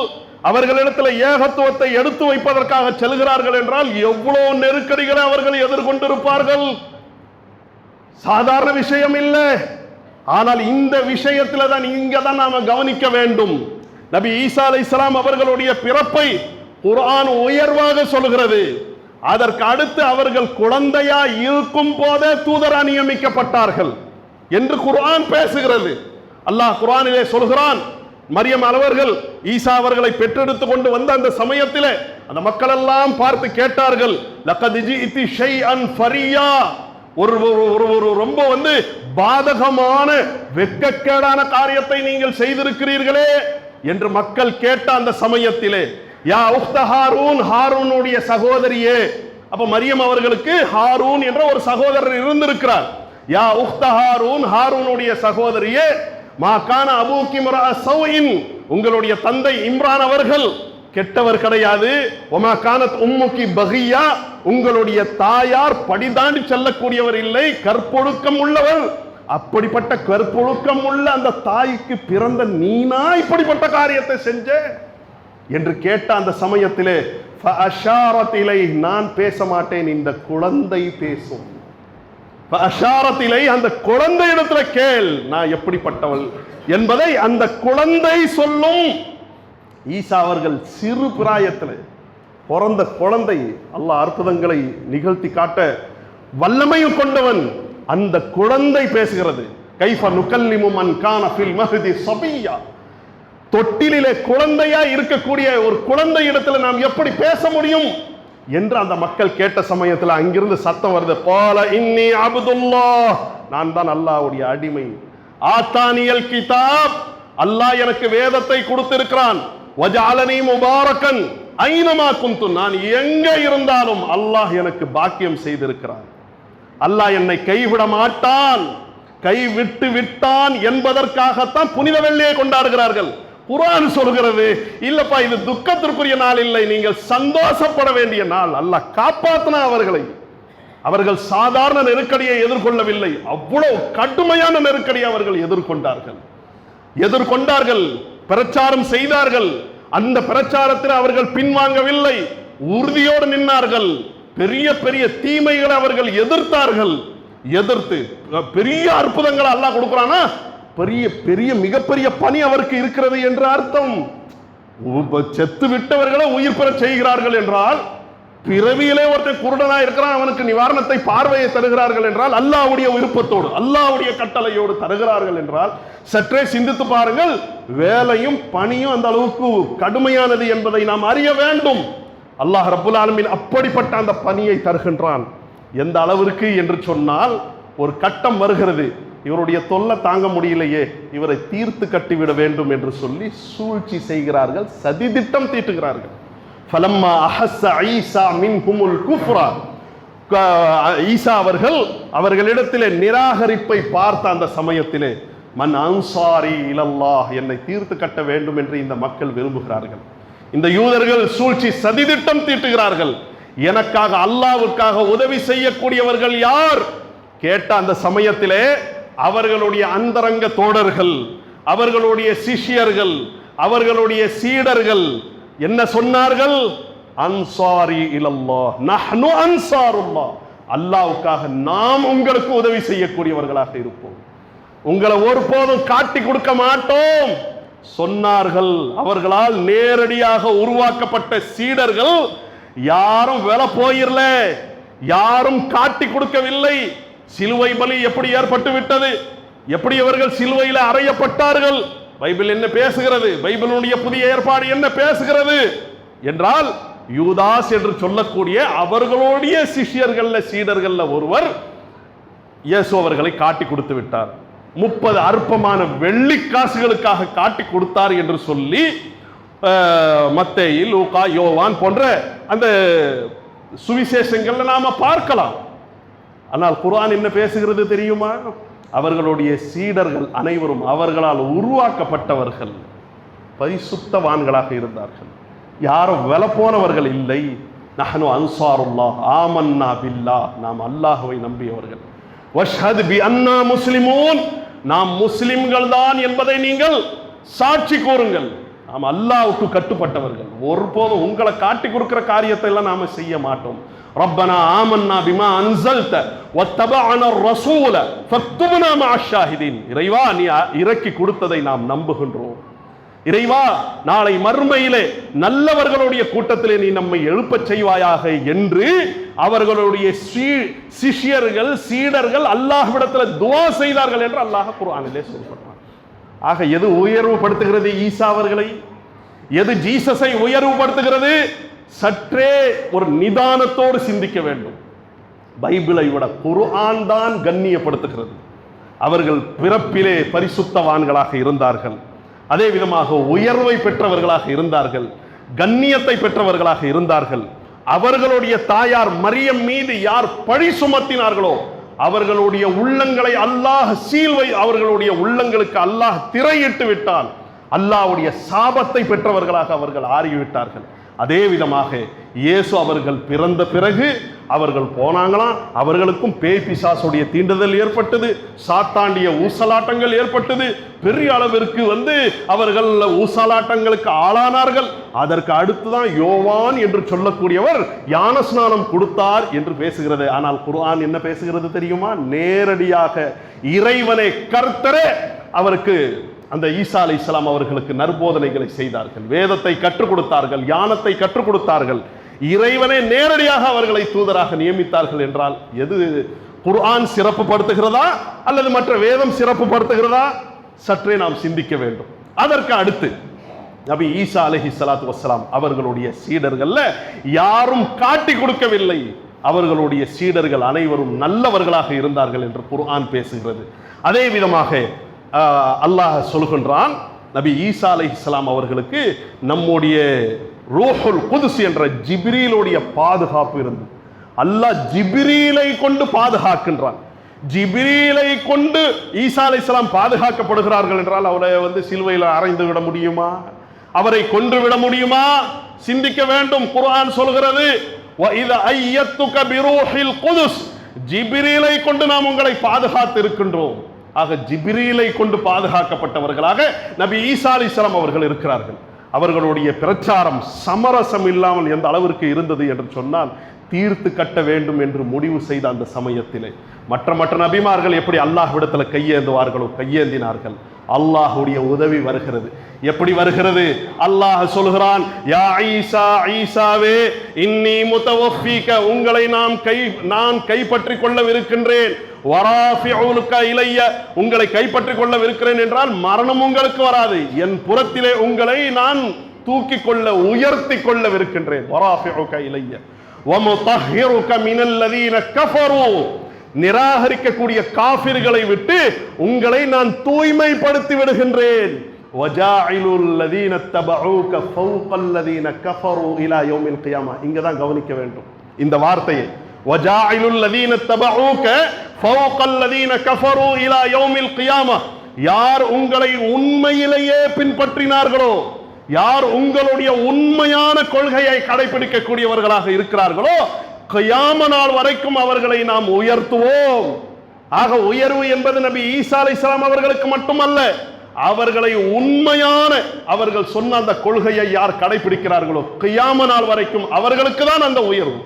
அவர்களிடத்துல ஏகத்துவத்தை எடுத்து வைப்பதற்காக செல்கிறார்கள் என்றால் எவ்வளவு நெருக்கடிகளை அவர்கள் எதிர்கொண்டிருப்பார்கள். சாதாரண விஷயம் இல்லை. ஆனால் இந்த விஷயத்துல தான் இங்க தான் நாம கவனிக்க வேண்டும். நபி ஈசா அலைஹிஸ்ஸலாம் அவர்களுடைய பிறப்பை குர்ஆன் உயர்வாக சொல்கிறது. அதற்கு அடுத்து அவர்கள் குழந்தையா இருக்கும் போதே தூதரா நியமிக்கப்பட்டார்கள் என்று குர்ஆன் பேசுகிறது. அல்லாஹ் குர்ஆனிலே சொல்கிறான், மரியம் அவர்கள் ஈசா அவர்களை பெற்றெடுத்து கொண்டு வந்த அந்த சமயத்திலே அந்த மக்கள் எல்லாம் பார்த்து கேட்டார்கள், லகத் ஜிஇதி ஷைஅன் ஃபரியா, ஒரு ரொம்ப பாதகமான வெட்கக்கேடான காரியத்தை நீங்கள் செய்திருக்கிறீர்களே என்று மக்கள் கேட்ட அந்த சமயத்திலே, யா உக்த ஹாரூன், ஹாரூனுடைய சகோதரியே. அப்ப மரியம் அவர்களுக்கு ஹாரூன் என்ற ஒரு சகோதரர் இருந்திருக்கிறார். யா உக்த ஹாரூன், ஹாரூனுடைய சகோதரியே, மா கான அபூகி இம்ரா ஸௌஇன், உங்களுடைய தந்தை இம்ரான் அவர்கள் கெட்டவர் கிடையாது. ஒமா கானத் உம்முகி பகியா, உங்களுடைய தாயார் படிதாண்டி செல்லக்கூடியவர் இல்லை, கற்பொழுக்கம் உள்ளவர். அப்படிப்பட்ட கற்பொழுக்கம் உள்ள அந்த தாய்க்கு பிறந்த நீனா இப்படிப்பட்ட காரியத்தை செஞ்ச என்று கேட்ட அந்த சமயத்திலே ஃபஅஷாரத் இலைஹி, நான் பேச மாட்டேன், இந்த குழந்தை பேசும். ஃபஅஷாரத் இலைஹி, அந்த குழந்தை இடத்துல கேள், நான் எப்படிப்பட்டவள் என்பதை அந்த குழந்தை சொல்லும். ஈசா அவர்கள் சிறு பிராயத்தில் பிறந்த குழந்தை, அல்லாஹ் அற்புதங்களை நிகழ்த்தி காட்ட வல்லமையும் கொண்டவன். அந்த குழந்தை பேசுகிறது. கைஃப நுகல்லிமு மன் கான ஃபில் மஹ்தி ஸபிய்யா, தொட்டிலே குழந்தையா இருக்கக்கூடிய ஒரு குழந்தை இடத்துல நாம் எப்படி பேச முடியும் என்று அந்த மக்கள் கேட்ட சமயத்தில் அங்கிருந்து சத்தம் வருது, பால இன்னி அப்துல்லாஹ், நான் தான் அல்லாஹ்வுடைய அடிமை. ஆத்தானியல் கிதாப், அல்லாஹ் எனக்கு வேதத்தை கொடுத்திருக்கிறான். வஜஅலனி முபாரக்கன் ஐனமா குந்து, நான் எங்க இருந்தாலும் அல்லாஹ் எனக்கு பாக்கியம் செய்திருக்கிறான். அல்லாஹ் என்னை கைவிட மாட்டான், கைவிட்டு விட்டான் என்பதற்காகத்தான் புனித வெள்ளியை கொண்டாடுகிறார்கள். குர்ஆன் சொல்கிறது, இல்லப்பா இது துக்கத்திற்குரிய நாள் இல்லை, நீங்கள் சந்தோஷப்பட வேண்டிய நாள். அல்லாஹ் காப்பாத்தினா அவர்களை. அவர்கள் சாதாரண நெருக்கடியை எதிர்கொள்ளவில்லை, அவ்வளவு கடுமையான நெருக்கடியை அவர்கள் எதிர்கொண்டார்கள், பிரச்சாரம் செய்தார்கள். அந்த பிரச்சாரத்தில் அவர்கள் பின்வாங்கவில்லை, உறுதியோடு நின்றார்கள். பெரிய பெரிய தீமைகளை அவர்கள் எதிர்த்தார்கள். எதிர்த்து பெரிய அற்புதங்களை அல்லாஹ் கொடுக்கிறானா, பெரிய பெரிய மிகப்பெரிய பணி அவருக்கு இருக்கிறது என்று அர்த்தம். செத்து விட்டவர்களை உயிர் பெற செய்கிறார்கள் என்றால், பிறவியிலே ஒருத்தன் குருடனா இருக்கிறான், அவனுக்கு நிவாரணத்தை பார்வையை தருகிறார்கள் என்றால், அல்லாஹ்வுடைய விருப்பத்தோடு அல்லாஹ்வுடைய கட்டளையோடு தருகிறார்கள் என்றால், சற்றே சிந்தித்து பாருங்கள். வேலையும் பணியும் அந்த அளவுக்கு கடுமையானது என்பதை நாம் அறிய வேண்டும். அல்லாஹ் ரப்புல் ஆலமீன் அப்படிப்பட்ட அந்த பணியை தருகின்றான். எந்த அளவிற்கு என்று சொன்னால், ஒரு கட்டம் வருகிறது, இவருடைய தொல்லை தாங்க முடியலையே, இவரை தீர்த்து கட்டிவிட வேண்டும் என்று சொல்லி சூழ்ச்சி செய்கிறார்கள், சதிதிட்டம் தீட்டுகிறார்கள். ஃபலம்மா அஹஸ்ஸ ஈசா மின்ஹுமுல் குஃப்ரா, ஈசா அவர்களிடத்திலே நிராகரிப்பை பார்த்த அந்த சமயத்திலே, மன் அன்சாரி இலல்லாஹ், என்னை தீர்த்து கட்ட வேண்டும் என்று இந்த மக்கள் விரும்புகிறார்கள். இந்த யூதர்கள் சூழ்ச்சி சதிதிட்டம் தீட்டுகிறார்கள். எனக்காக அல்லாஹ்வுக்காக உதவி செய்யக்கூடியவர்கள் யார் கேட்ட அந்த சமயத்திலே அவர்களுடைய அந்தரங்க தோழர்கள், அவர்களுடைய சிஷ்யர்கள், அவர்களுடைய சீடர்கள் என்ன சொன்னார்கள்? அன்சாரி இலல்லாஹ், நஹ்னு அன்சாருல்லாஹ், அல்லாஹ்வுக்காக நாம் உங்களுக்கு உதவி செய்யக்கூடியவர்களாக இருப்போம், உங்களை ஒருபோதும் காட்டி கொடுக்க மாட்டோம் சொன்னார்கள். அவர்களால் நேரடியாக உருவாக்கப்பட்ட சீடர்கள் யாரும் வெல போயிரல, யாரும் காட்டி கொடுக்கவில்லை. சிலுவை பலி எப்படி ஏற்பட்டு விட்டது, எப்படி அவர்கள் சிலுவையில் அறையப்பட்டார்கள், பைபிள் என்ன பேசுகிறது, பைபிளுடைய புதிய ஏற்பாடு என்ன பேசுகிறது என்றால், யூதாஸ் என்று சொல்லக்கூடிய அவர்களுடைய சிஷ்யர்கள்ல சீடர்கள்ல ஒருவர் இயேசு அவர்களை காட்டி கொடுத்து விட்டார். 30 அற்பமான வெள்ளிக்காசுகளுக்காக காட்டி கொடுத்தார் என்று சொல்லி மத்தேயு, லூக்கா, யோவான் போன்ற அந்த சுவிசேஷங்கள்ல நாம பார்க்கலாம். ஆனால் குர்ஆன் என்ன பேசுகிறது தெரியுமா? அவர்களுடைய சீடர்கள் அனைவரும் அவர்களால் உருவாக்கப்பட்டவர்கள், பரிசுத்தவான்களாக இருந்தார்கள், யாரும் வெல போனவர்கள் இல்லை. நஹ்னு அன்சாருல்லாஹ் ஆமன்னா பில்லாஹ், நாம் அல்லாஹ்வை நம்பியவர்கள். வஷ்ஹத் பி அன்னா முஸ்லிமூன், நாம் முஸ்லிம்கள் தான் என்பதை நீங்கள் சாட்சி கூறுங்கள். நாம் அல்லாஹ்வுக்கு கட்டுப்பட்டவர்கள், ஒருபோதும் உங்களை காட்டி கொடுக்கிற காரியத்தை எல்லாம் நாம செய்ய மாட்டோம். ரப்பனா ஆமன்னா பிமா அன்ஸல்த வத்தபஅனா الرسول ஃபக்துப்னா மஅ ஷாஹிதீன், இறைவா நீ இறக்கி கொடுத்ததை நாம் நம்புகின்றோம், இறைவா நாளை மறுமையிலே நல்லவர்களுடைய கூட்டத்திலே நீ நம்மை எழுப்பச் செய்வாயாக என்று அவர்களுடைய சிஷ்யர்கள் சீடர்கள் அல்லாஹ்விடத்தில் துஆ செய்தார்கள் என்று அல்லாஹ் குர்ஆனிலே சொல்கிறான். ஆக எது உயர்வுபடுத்துகிறது ஈசா அவர்களை, எது ஜீசஸை உயர்வுபடுத்துகிறது? சற்றே ஒரு நிதானத்தோடு சிந்திக்க வேண்டும். பைபிளை விட குர்ஆன் தான் கண்ணியப்படுத்துகிறது. அவர்கள் பிறப்பிலே பரிசுத்தவான்களாக இருந்தார்கள், அதே விதமாக உயர்வை பெற்றவர்களாக இருந்தார்கள், கண்ணியத்தை பெற்றவர்களாக இருந்தார்கள். அவர்களுடைய தாயார் மரியம் மீது யார் பழி சுமத்தினார்களோ அவர்களுடைய உள்ளங்களை அல்லாஹ் அவர்களுடைய உள்ளங்களுக்கு அல்லாஹ் திரையிட்டு விட்டான். அல்லாஹ்வுடைய சாபத்தை பெற்றவர்களாக அவர்கள் ஆறிவிட்டார்கள். அதே விதமாக இயேசு அவர்கள் பிறந்த பிறகு அவர்கள் போனாங்களாம், அவர்களுக்கும் பேய் பிசாசுடைய தீண்டுதல் ஏற்பட்டது, சாத்தாண்டிய ஊசலாட்டங்கள் ஏற்பட்டது, பெரிய அளவிற்கு அவர்கள் ஊசலாட்டங்களுக்கு ஆளானார்கள். அதற்கு அடுத்துதான் யோவான் என்று சொல்லக்கூடியவர் ஞான ஸ்நானம் கொடுத்தார் என்று பேசுகிறது. ஆனால் குர்ஆன் என்ன பேசுகிறது தெரியுமா? நேரடியாக இறைவனை கர்த்தரே அவருக்கு, அந்த ஈசா அலைஹிஸ்ஸலாம் அவர்களுக்கு நற்போதனைகளை செய்தார்கள், வேதத்தை கற்றுக் கொடுத்தார்கள், ஞானத்தை கற்றுக் கொடுத்தார்கள். இறைவனை நேரடியாக அவர்களை தூதராக நியமித்தார்கள் என்றால் எது குர்ஆன் சிறப்பு படுத்துகிறதா அல்லது மற்ற வேதம் சிறப்பு படுத்துகிறதா? சற்றே நாம் சிந்திக்க வேண்டும். அதற்கு அடுத்து நபி ஈசா அலைஹிஸ்ஸலாத்து வஸ்ஸலாம் அவர்களுடைய சீடர்கள்ல யாரும் காட்டி கொடுக்கவில்லை, அவர்களுடைய சீடர்கள் அனைவரும் நல்லவர்களாக இருந்தார்கள் என்று குர்ஆன் பேசுகிறது. அதே விதமாக அல்லாஹ் சொல்கின்றான், நபி ஈசா அலைஹிஸ்ஸலாம் அவர்களுக்கு நம்முடைய ரூஹுல் குதுஸ் என்ற ஜிப்ரீலுடைய பாதுகாப்பு இருந்தது. அல்லாஹ் ஜிப்ரீலை கொண்டு பாதுகாக்கின்றான். ஜிப்ரீலை கொண்டு ஈசா அலைஹிஸ்ஸலாம் பாதுகாக்கப்படுகிறார்கள் என்றால் அவரை சிலுவையில் அறைந்து விட முடியுமா? அவரை கொன்று விட முடியுமா? சிந்திக்க வேண்டும். குர்ஆன் சொல்கிறது, وَإِذَا أَيَّدْتُكَ بِرُوحِ الْقُدُسِ ஜிப்ரீலை கொண்டு நாம் உங்களை பாதுகாத்து இருக்கின்றோம். ஆக ஜிப்ரீலை கொண்டு பாதுகாக்கப்பட்டவர்களாக நபி ஈசா அலைஹிஸ்ஸலாம் அவர்கள் இருக்கிறார்கள். அவர்களுடைய பிரச்சாரம் சமரசம் இல்லாமல் எந்த அளவிற்கு இருந்தது என்று சொன்னால், தீர்த்து கட்ட வேண்டும் என்று முடிவு செய்த அந்த சமயத்திலே மற்ற நபிமார்கள் எப்படி அல்லாஹ்விடத்தில் கையேந்துவார்களோ கையேந்தினார்கள். அல்லாஹ்வுடைய உதவி வருகிறது. எப்படி வருகிறது? அல்லாஹ் சொல்கிறான், யா ஈசா, ஈசாவே, இன்னி முத்தவஃபீக, உங்களை நான் கைப்பற்றிக் கொள்ளவிருக்கின்றேன். வராஃபிஉலுக இலைய, உங்களை கைப்பற்றிக் கொள்ளவிருக்கிறேன் என்றால் மரணம் உங்களுக்கு வராது, என் புறத்திலே உங்களை நான் தூக்கி கொள்ள உயர்த்தி கொள்ளவிருக்கின்றேன். வராஃபிஉக இலைய வமுதஹிருக மினல்லதீன கஃபரு, நிராகரிக்கக்கூடிய காஃபிர்களை விட்டு உங்களை நான் தூய்மைப்படுத்தி விடுகின்றேன். வஜாஇலுல் லதீன தபஊக ஃபௌகல் லதீன கஃபரு இலா யௌமில் கியாமா. இங்க தான் கவனிக்க வேண்டும் இந்த வார்த்தையை. வஜாஇலுல் லதீன தபஊக ஃபௌகல் லதீன கஃபரு இலா யௌமில் கியாமா. யார் உங்களை உண்மையிலேயே பின்பற்றினார்களோ, யார் உங்களுடைய உண்மையான கொள்கையை கடைபிடிக்கக்கூடியவர்களாக இருக்கிறார்களோ, கியாம நாள் வரைக்கும் அவர்களை நாம் உயர்த்துவோம். ஆக உயர்வு என்பது நபி ஈசா அலைஹிஸ்ஸலாம் அவர்களுக்கு மட்டுமல்ல, அவர்களை உண்மையான அவர்கள் சொன்ன அந்த கொள்கையை யார் கடைபிடிக்கிறார்களோ கியாம நாள் வரைக்கும் அவர்களுக்கு தான் அந்த உயர்வு.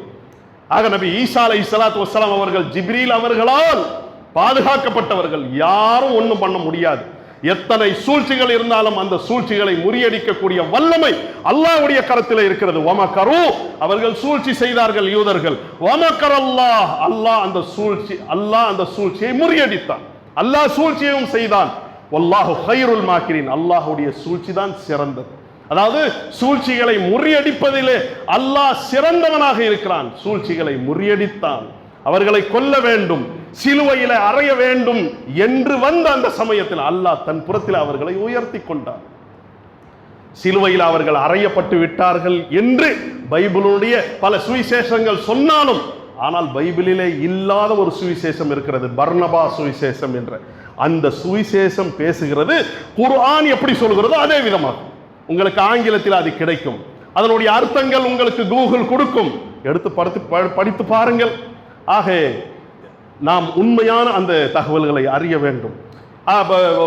ஆக நபி ஈசா அலைஹிஸ்ஸலாத்து வஸ்ஸலாம் அவர்கள் ஜிப்ரீல் அவர்களால் பாதுகாக்கப்பட்டவர்கள். யாரும் ஒன்றும் பண்ண முடியாது. எத்தனை சூழ்ச்சிகள் இருந்தாலும் அந்த சூழ்ச்சிகளை முறியடிக்கக்கூடிய வல்லமை அல்லாஹ்வுடைய கரத்தில் இருக்கிறது. வமகரு, அவர்கள் சூழ்ச்சி செய்தார்கள் யூதர்கள். வமகரல்லாஹ், அல்லாஹ் அந்த சூழ்ச்சியை முறியடித்தான். அல்லாஹ் சூழ்ச்சியையும் செய்தான். வல்லாஹு கைருல் மாக்கிரின், அல்லாஹ்வுடைய சூழ்ச்சி தான் சிறந்தது. அதாவது சூழ்ச்சிகளை முறியடிப்பதிலே அல்லாஹ் சிறந்தவனாக இருக்கிறான். சூழ்ச்சிகளை முறியடித்தான். அவர்களை கொல்ல வேண்டும், சிலுவையில அறைய வேண்டும் என்று வந்த அந்த சமயத்தில் அல்லாஹ் தன் புறத்தில் அவர்களை உயர்த்தி கொண்டார். சிலுவையில் அவர்கள் அறையப்பட்டு விட்டார்கள் என்று பைபிளுடைய பல சுவிசேஷங்கள் சொன்னாலும், ஆனால் பைபிளிலே இல்லாத ஒரு சுவிசேஷம் இருக்கிறது, பர்னபா சுவிசேஷம் என்ற அந்த சுவிசேஷம் பேசுகிறது. குர்ஆன் எப்படி சொல்கிறதோ அதே விதமாக உங்களுக்கு ஆங்கிலத்தில் அது கிடைக்கும். அதனுடைய அர்த்தங்கள் உங்களுக்கு கூகுள் கொடுக்கும், எடுத்து படித்து பாருங்கள். ஆக நாம் உண்மையான அந்த தகவல்களை அறிய வேண்டும்.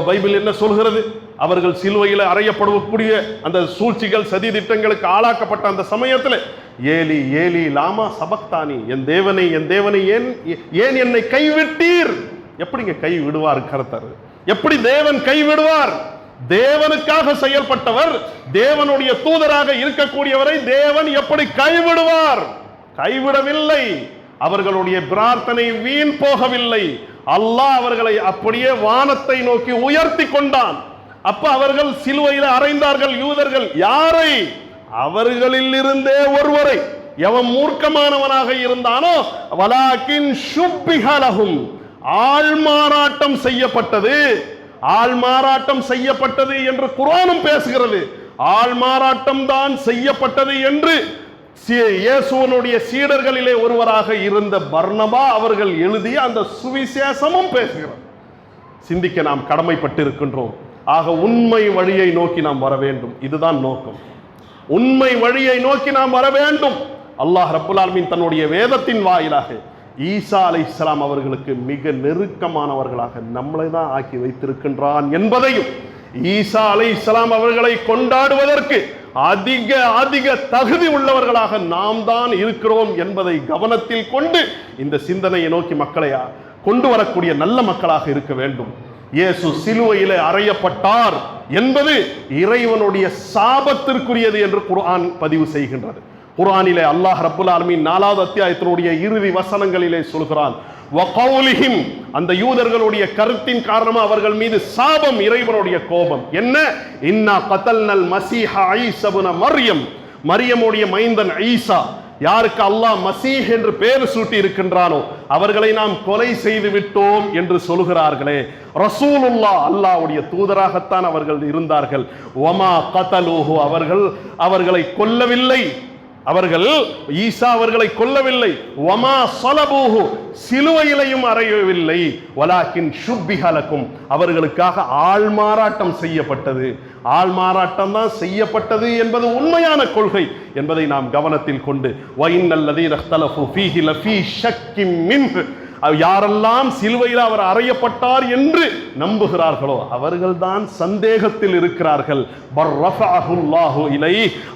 பைபிள் என்ன சொல்கிறது? அவர்கள் சிலுவையில் அறையப்படக்கூடிய அந்த சூழ்ச்சிகள் சதி திட்டங்களுக்கு ஆளாக்கப்பட்ட அந்த சமயத்தில் ஏலி ஏலி லாமா சபக்தானி, என் தேவனை என் தேவனை ஏன் என்னை கைவிட்டீர்? எப்படிங்க கை விடுவார் கர்த்தர்? எப்படி தேவன் கைவிடுவார்? தேவனுக்காக செயல்பட்டவர், தேவனுடைய தூதராக இருக்கக்கூடியவரை தேவன் எப்படி கைவிடுவார்? கைவிடவில்லை. அவர்களுடைய பிரார்த்தனை வீண் போகவில்லை. அல்லாஹ் அவர்களை அப்படியே வானத்தை நோக்கி உயர்த்தி கொண்டான். அப்ப அவர்கள் சிலுவையில் அறைந்தார்கள் யூதர்கள். யாரை? அவர்களில் இருந்தே ஒருவரை. எவன் மூர்க்கமானவனாக இருந்தானோ வலாக்கின் ஷுப்பிஹலஹும், ஆள்மாறாட்டம் செய்யப்பட்டது. ஆள்மாறாட்டம் செய்யப்பட்டது என்று குர்ஆனும் பேசுகிறது. ஆள்மாறாட்டம் தான் செய்யப்பட்டது என்று இயேசுவனுடைய சீடர்களிலே ஒருவராக இருந்த பர்னபா அவர்கள் எழுதிய அந்த சுவிசேஷமும் பேசுகிறார். சிந்திக்க நாம் கடமைப்பட்டு இருக்கின்றோம். ஆக உண்மை வழியை நோக்கி நாம் வர வேண்டும். இதுதான் நோக்கம். உண்மை வழியை நோக்கி நாம் வர வேண்டும். அல்லாஹ் ரப்புல் ஆலமீன் தன்னுடைய வேதத்தின் வாயிலாக ஈசா அலைஹிஸ்ஸலாம் அவர்களுக்கு மிக நெருக்கமானவர்களாக நம்மளை தான் ஆக்கி வைத்திருக்கின்றான் என்பதையும், ஈசா அலைஹிஸ்ஸலாம் அவர்களை கொண்டாடுவதற்கு அதிக அதிக தகுதி உள்ளவர்களாக நாம் தான் இருக்கிறோம் என்பதை கவனத்தில் கொண்டு இந்த சிந்தனையை நோக்கி மக்களை கொண்டு வரக்கூடிய நல்ல மக்களாக இருக்க வேண்டும். இயேசு சிலுவையிலே அறையப்பட்டார் என்பது இறைவனுடைய சாபத்திற்குரியது என்று குர்ஆன் பதிவு செய்கின்றது. குர்ஆனிலே அல்லாஹ் ரப்புல் ஆலமீன் 4வது அத்தியாயத்தினுடைய இறுதி வசனங்களிலே சொல்கிறான், வகௌலிஹிம், அந்த யூதர்களுடைய கருத்தின் காரணமாக அவர்கள் மீது சாபம், இறைவனுடைய கோபம் என்ன? இன்னா கதல்னல் மஸீஹ ஈஸா இப்னு மர்யம், மரியமுடைய மைந்தன் ஈசா, யாருக்கு அல்லாஹ் மசீஹ் என்று பெயர் சூட்டி இருக்கின்றானோ அவர்களை நாம் கொலை செய்து விட்டோம் என்று சொல்கிறார்களே. ரசூலுல்லாஹ், அல்லாஹ்வுடைய தூதராகத்தான் அவர்கள் இருந்தார்கள். வமா கதலூஹு, அவர்களை கொல்லவில்லை. அவர்கள் ஈசா அவர்களை கொல்லவில்லை. வமா ஸலபூஹு, சிலுவையிலையும் அறையவில்லை. வலாக்கின் ஷுப்பிஹ லக்கும், அவர்களுக்காக ஆள்மாறாட்டம் செய்யப்பட்டது. ஆள் மாறாட்டம் தான் செய்யப்பட்டது என்பது உண்மையான கொள்கை என்பதை நாம் கவனத்தில் கொண்டு வஇன்னல்லதீன இக்தலஃபு ஃபீஹி லஃபீ ஷக்கின் மின்ஹு, யாரெல்லாம் சிலுவையில் அவர் அறையப்பட்டார் என்று நம்புகிறார்களோ அவர்கள்தான் சந்தேகத்தில் இருக்கிறார்கள்.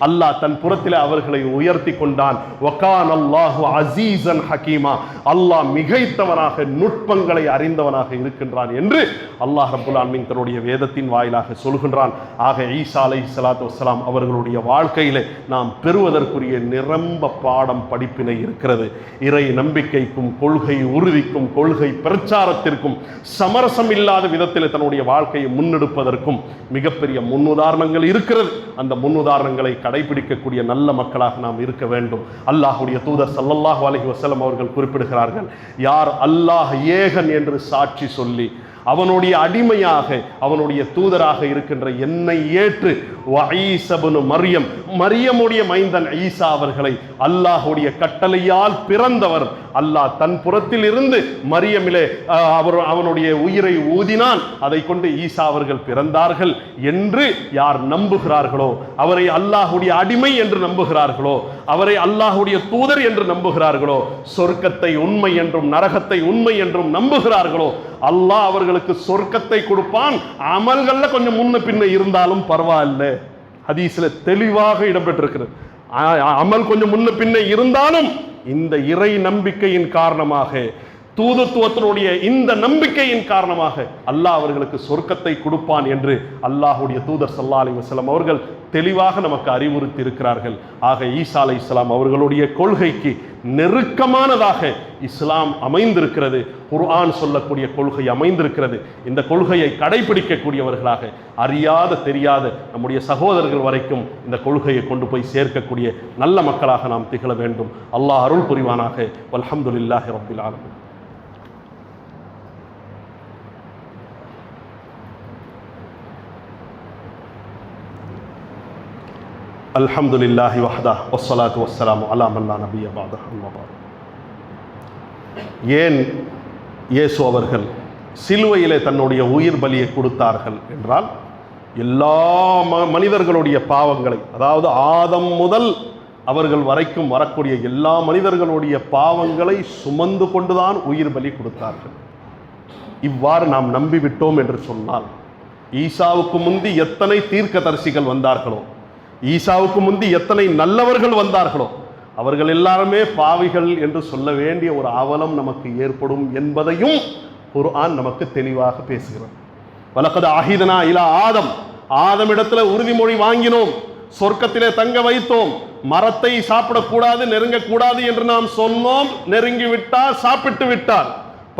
அல்லாஹ் தன் புறத்தில் அவர்களை உயர்த்தி கொண்டான். வகானல்லாஹு அஸீஸன் ஹகீமா, அல்லாஹ் மிகைத்தவனாக நுட்பங்களை அறிந்தவனாக இருக்கின்றான் என்று அல்லாஹ் ரப்பல் ஆலமீன் தன்னுடைய வேதத்தின் வாயிலாக சொல்கின்றான். ஆக ஈசா அலைஹிஸ்ஸலாத்து வஸ்ஸலாம் அவர்களுடைய வாழ்க்கையிலே நாம் பெறுவதற்குரிய நிரம்ப பாடம் படிப்பினை இருக்கிறது. இறை நம்பிக்கைக்கும் கொள்கை உறுதிக்கும் கொள்கை பிரச்சாரத்திற்கும் சமரசம் இல்லாத விதத்தில் தன்னுடைய வாழ்க்கையை முன்னெடுப்பதற்கும் மிகப்பெரிய முன்னுதாரணங்கள் இருக்கிறது. அந்த முன்னுதாரணங்களை கடைபிடிக்கக்கூடிய நல்ல மக்களாக நாம் இருக்க வேண்டும். அல்லாஹ்வுடைய தூதர் ஸல்லல்லாஹு அலைஹி வஸல்லம் அவர்கள் குறிப்பிடுகிறார்கள், யார் அல்லாஹ் ஏகன் என்று சாட்சி சொல்லி அவனுடைய அடிமையாக அவனுடைய தூதராக இருக்கின்ற என்னை ஏற்று மரியமுடைய மைந்தன் ஈசா அவர்களை அல்லாஹுடைய கட்டளையால் பிறந்தவர், அல்லாஹ் தன் புறத்தில் இருந்து மரியமிலே அவனுடைய உயிரை ஊதினான், அதை கொண்டு ஈசா அவர்கள் பிறந்தார்கள் என்று யார் நம்புகிறார்களோ, அவரை அல்லாஹுடைய அடிமை என்று நம்புகிறார்களோ, அவரை அல்லாஹுடைய தூதர் என்று நம்புகிறார்களோ, சொர்க்கத்தை உண்மை என்றும் நரகத்தை உண்மை என்றும் நம்புகிறார்களோ, அல்லாஹ் அவர்களுக்கு சொர்க்கத்தை கொடுப்பான். அமல்கள்ல கொஞ்சம் முன்ன பின்ன இருந்தாலும் பரவாயில்ல. ஹதீஸ்ல தெளிவாக இடம்பெற்றிருக்கிறது. அமல் கொஞ்சம் முன்ன பின்ன இருந்தாலும் இந்த இறை நம்பிக்கையின் காரணமாக, தூதுத்துவத்தினுடைய இந்த நம்பிக்கையின் காரணமாக அல்லாஹ் அவர்களுக்கு சொர்க்கத்தை கொடுப்பான் என்று அல்லாஹுடைய தூதர் ஸல்லல்லாஹு அலைஹி வஸல்லம் அவர்கள் தெளிவாக நமக்கு அறிவுறுத்தி இருக்கிறார்கள். ஆக ஈசா அலைஹிஸ்ஸலாம் அவர்களுடைய கொள்கைக்கு நெருக்கமானதாக இஸ்லாம் அமைந்திருக்கிறது. குர்ஆன் சொல்லக்கூடிய கொள்கை அமைந்திருக்கிறது. இந்த கொள்கையை கடைபிடிக்கக்கூடியவர்களாக அறியாத தெரியாத நம்முடைய சகோதரர்கள் வரைக்கும் இந்த கொள்கையை கொண்டு போய் சேர்க்கக்கூடிய நல்ல மக்களாக நாம் திகழ வேண்டும். அல்லாஹ் அருள் புரிவானாக. வல்ஹம்துலில்லாஹி ரப்பில் ஆலமீன். அல்ஹம்துலில்லாஹி வஹ்தா வஸ்ஸலாத்து வஸ்ஸலாமு அலா மன் லா நபிய்ய பஅதஹு. அம்மா பஅத். ஏன் இயேசு அவர்கள் சிலுவையிலே தன்னுடைய உயிர் பலியை கொடுத்தார்கள் என்றால், எல்லா மனிதர்களுடைய பாவங்களை, அதாவது ஆதம் முதல் அவர்கள் வரைக்கும் வரக்கூடிய எல்லா மனிதர்களுடைய பாவங்களை சுமந்து கொண்டுதான் உயிர் பலி கொடுத்தார்கள். இவ்வாறு நாம் நம்பிவிட்டோம் என்று சொன்னால், ஈசாவுக்கு முந்தி எத்தனை தீர்க்கதரிசிகள் வந்தார்களோ, ஈசாவுக்கு முந்தி எத்தனை நல்லவர்கள் வந்தார்களோ, அவர்கள் எல்லாருமே பாவிகள் என்று சொல்ல வேண்டிய ஒரு அவலம் நமக்கு ஏற்படும் என்பதையும் குர்ஆன் நமக்கு தெளிவாக பேசுகிறது. வலகத் அஹிதனா இலா ஆதம், ஆதமிடத்தில் உறுதிமொழி வாங்கினோம், சொர்க்கத்திலே தங்க வைத்தோம், மரத்தை சாப்பிடக்கூடாது நெருங்கக்கூடாது என்று நாம் சொன்னோம், நெருங்கி விட்டார், சாப்பிட்டு விட்டார்,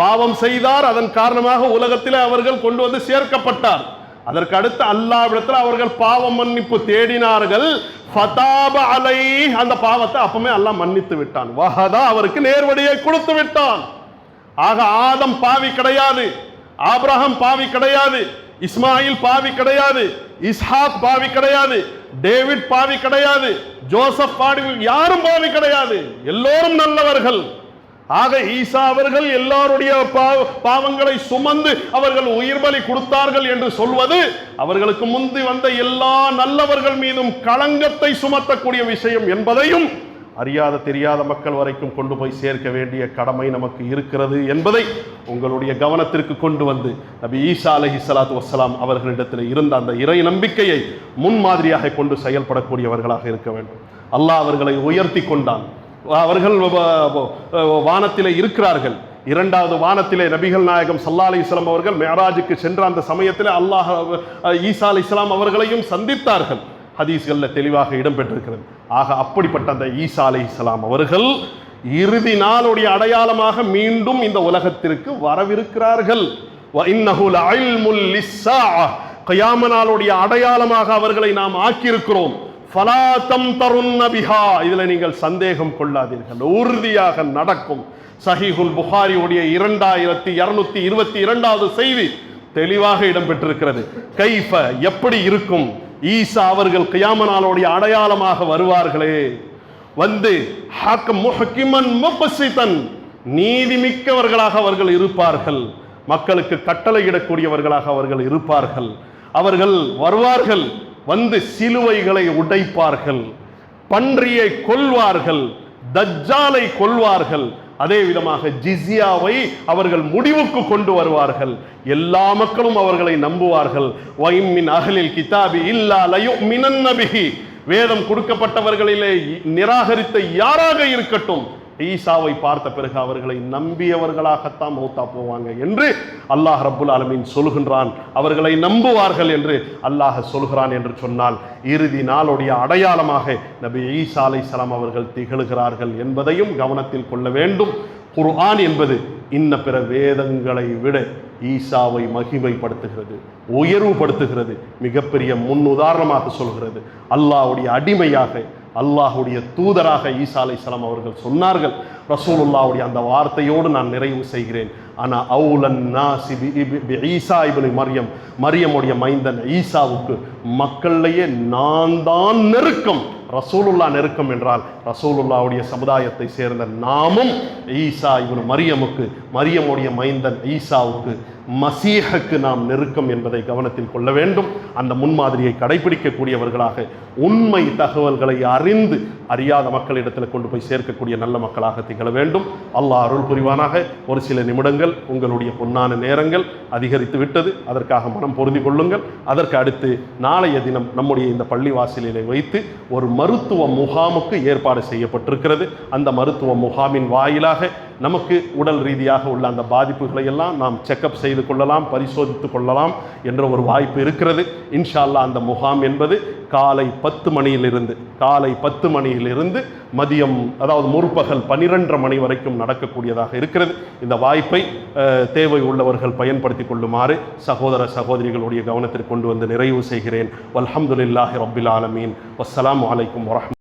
பாவம் செய்தார், அதன் காரணமாக உலகத்திலே அவர்கள் கொண்டு வந்து சேர்க்கப்பட்டார். அதற்கு அடுத்து அல்லாஹ்விடத்தில் அவர்கள் பாவ மன்னிப்பு தேடினார்கள். ஃபதாப அலைஹி, அந்த பாவத்தை அப்பமே அல்லாஹ் மன்னித்து விட்டான். வஹதா, அவருக்கு நேர்வழியை கொடுத்து விட்டான். ஆக ஆதம் பாவி கிடையாது, ஆபிரகாம் பாவி கிடையாது, இஸ்மாயில் பாவி கிடையாது, இஸ்ஹாக் பாவி கிடையாது, டேவிட் பாவி கிடையாது, ஜோசப் பாவி, யாரும் பாவி கிடையாது, எல்லோரும் நல்லவர்கள். ஆக ஈசா அவர்கள் எல்லாருடைய பாவங்களை சுமந்து அவர்கள் உயிர் பலி கொடுத்தார்கள் என்று சொல்வது அவர்களுக்கு முந்தி வந்த எல்லா நல்லவர்கள் மீதும் களங்கத்தை சுமத்தக்கூடிய விஷயம் என்பதையும் அறியாத தெரியாத மக்கள் வரைக்கும் கொண்டு போய் சேர்க்க வேண்டிய கடமை நமக்கு இருக்கிறது என்பதை உங்களுடைய கவனத்திற்கு கொண்டு வந்து நபி ஈசா அலைஹிஸ்ஸலாத்து வஸ்ஸலாம் அவர்களிடத்தில் இருந்த அந்த இறை நம்பிக்கையை முன்மாதிரியாக கொண்டு செயல்படக்கூடியவர்களாக இருக்க வேண்டும். அல்லாஹ் அவர்களை உயர்த்தி கொண்டான். அவர்கள் வானத்திலே இருக்கிறார்கள். இரண்டாவது வானத்திலே நபிகள் நாயகம் ஸல்லல்லாஹு அலைஹி வஸல்லம் அவர்கள் மிஅராஜுக்கு சென்ற அந்த சமயத்தில் அல்லாஹ் ஈசா அலைஹிஸ்ஸலாம் அவர்களையும் சந்தித்தார்கள். ஹதீஸ்கள்ல தெளிவாக இடம்பெற்றிருக்கிறது. ஆக அப்படிப்பட்ட அந்த ஈசா அலைஹிஸ்ஸலாம் அவர்கள் இறுதி நாளுடைய அடையாளமாக மீண்டும் இந்த உலகத்திற்கு வரவிருக்கிறார்கள். வ இன்னஹு லஇல்முல் லிஸ்ஸாஅ, கியாம நாளுடைய அடையாளமாக அவர்களை நாம் ஆக்கியிருக்கிறோம். ஃபலா தம்தருன்ன பிஹா, இதில் நீங்கள் சந்தேகம் கொள்ளாதீர்கள், உறுதியாக நடக்கும். சஹீஹுல் புகாரியுடைய 2222வது செய்தி தெளிவாக இடம்பெற்றிருக்கிறது. கைஃப, எப்படி இருக்கும், ஈசா அவர்கள் கியாம நாளுடைய அடையாளமாக வருவார்களே, வந்து முஹ்கிமன் முக்ஸிதன், நீதி மிக்கவர்களாக அவர்கள் இருப்பார்கள், மக்களுக்கு கட்டளையிடக்கூடியவர்களாக அவர்கள் இருப்பார்கள். அவர்கள் வருவார்கள், வந்து சிலுவைகளை உடைப்பார்கள், பன்றியை கொல்வார்கள், தஜ்ஜாலை கொல்வார்கள், அதே விதமாக ஜிஸ்யாவை அவர்கள் முடிவுக்கு கொண்டு வருவார்கள். எல்லா மக்களும் அவர்களை நம்புவார்கள். வஇம்மின் அஹ்லில் கிதாபி இல்லா லயுமினன்ன பிஹி, வேதம் கொடுக்கப்பட்டவர்களிலே நிராகரித்த யாராக இருக்கட்டும் ஈசாவை பார்த்த பிறகு அவர்களை நம்பியவர்களாகத்தான் மௌத்தா போவாங்க என்று அல்லாஹ் ரப்புல் ஆலமீன் சொல்கின்றான். அவர்களை நம்புவார்கள் என்று அல்லாஹ் சொல்கிறான் என்று சொன்னால் இறுதி நாளுடைய அடையாளமாக நபி ஈசா அலைஹிஸ்ஸலாம் அவர்கள் திகழ்கிறார்கள் என்பதையும் கவனத்தில் கொள்ள வேண்டும். குர்ஆன் என்பது இன்ன பிற வேதங்களை விட ஈசாவை மகிமைப்படுத்துகிறது, உயர்வுபடுத்துகிறது, மிகப்பெரிய முன் உதாரணமாக சொல்கிறது. அல்லாஹ்வுடைய அடிமையாக, அல்லாஹுடைய தூதராக ஈசா அலைஹிஸ்ஸலாம் அவர்கள் சொன்னார்கள். ரசூலுல்லாஹ்வுடைய அந்த வார்த்தையோடு நான் நிறைவு செய்கிறேன். ஆனா அவுலன் நாசி பி ஈசா இப்னு மரியம், மரியமுடைய மைந்தன் ஈசாவுக்கு மக்களிலேயே நான் தான் நெருக்கம். ரசூலுல்லா நெருக்கம் என்றால் ரசூலுல்லாவுடைய சமுதாயத்தை சேர்ந்த நாமும் ஈசா இப்னு மரியமுக்கு, மரியமுடைய மைந்தன் ஈசாவுக்கு, மசீஹுக்கு நாம் நெருக்கம் என்பதை கவனத்தில் கொள்ள வேண்டும். அந்த முன்மாதிரியை கடைபிடிக்கக்கூடியவர்களாக, உண்மை தகவல்களை அறிந்து அறியாத மக்களிடத்தில் கொண்டு போய் சேர்க்கக்கூடிய நல்ல மக்களாக திகழ வேண்டும். அல்லாஹ் அருள் புரிவானாக. ஒரு சில நிமிடங்கள் உங்களுடைய பொன்னான நேரங்கள் அதிகரித்து விட்டது, அதற்காக மனம் பொருந்தி கொள்ளுங்கள். அதற்கு அடுத்து நாளைய தினம் நம்முடைய இந்த பள்ளிவாசலிலே வைத்து ஒரு மருத்துவ முகாமுக்கு ஏற்பாடு செய்யப்பட்டிருக்கிறது. அந்த மருத்துவ முகாமின் வாயிலாக நமக்கு உடல் ரீதியாக உள்ள அந்த பாதிப்புகளை எல்லாம் நாம் செக்கப் செய்து கொள்ளலாம், பரிசோதித்துக் கொள்ளலாம் என்ற ஒரு வாய்ப்பு இருக்கிறது. இன்ஷா அல்லாஹ் அந்த முகாம் என்பது காலை 10 மணியிலிருந்து மதியம், அதாவது முற்பகல் 12:30 மணி வரைக்கும் நடக்கக்கூடியதாக இருக்கிறது. இந்த வாய்ப்பை தேவை உள்ளவர்கள் பயன்படுத்தி கொள்ளுமாறு சகோதர சகோதரிகளுடைய கவனத்திற்கு கொண்டு வந்து நிறைவு செய்கிறேன். வல்ஹம்துலில்லாஹி ரப்பில் ஆலமீன். வஸ்ஸலாமு அலைக்கும் வரஹ்மத்துல்லாஹி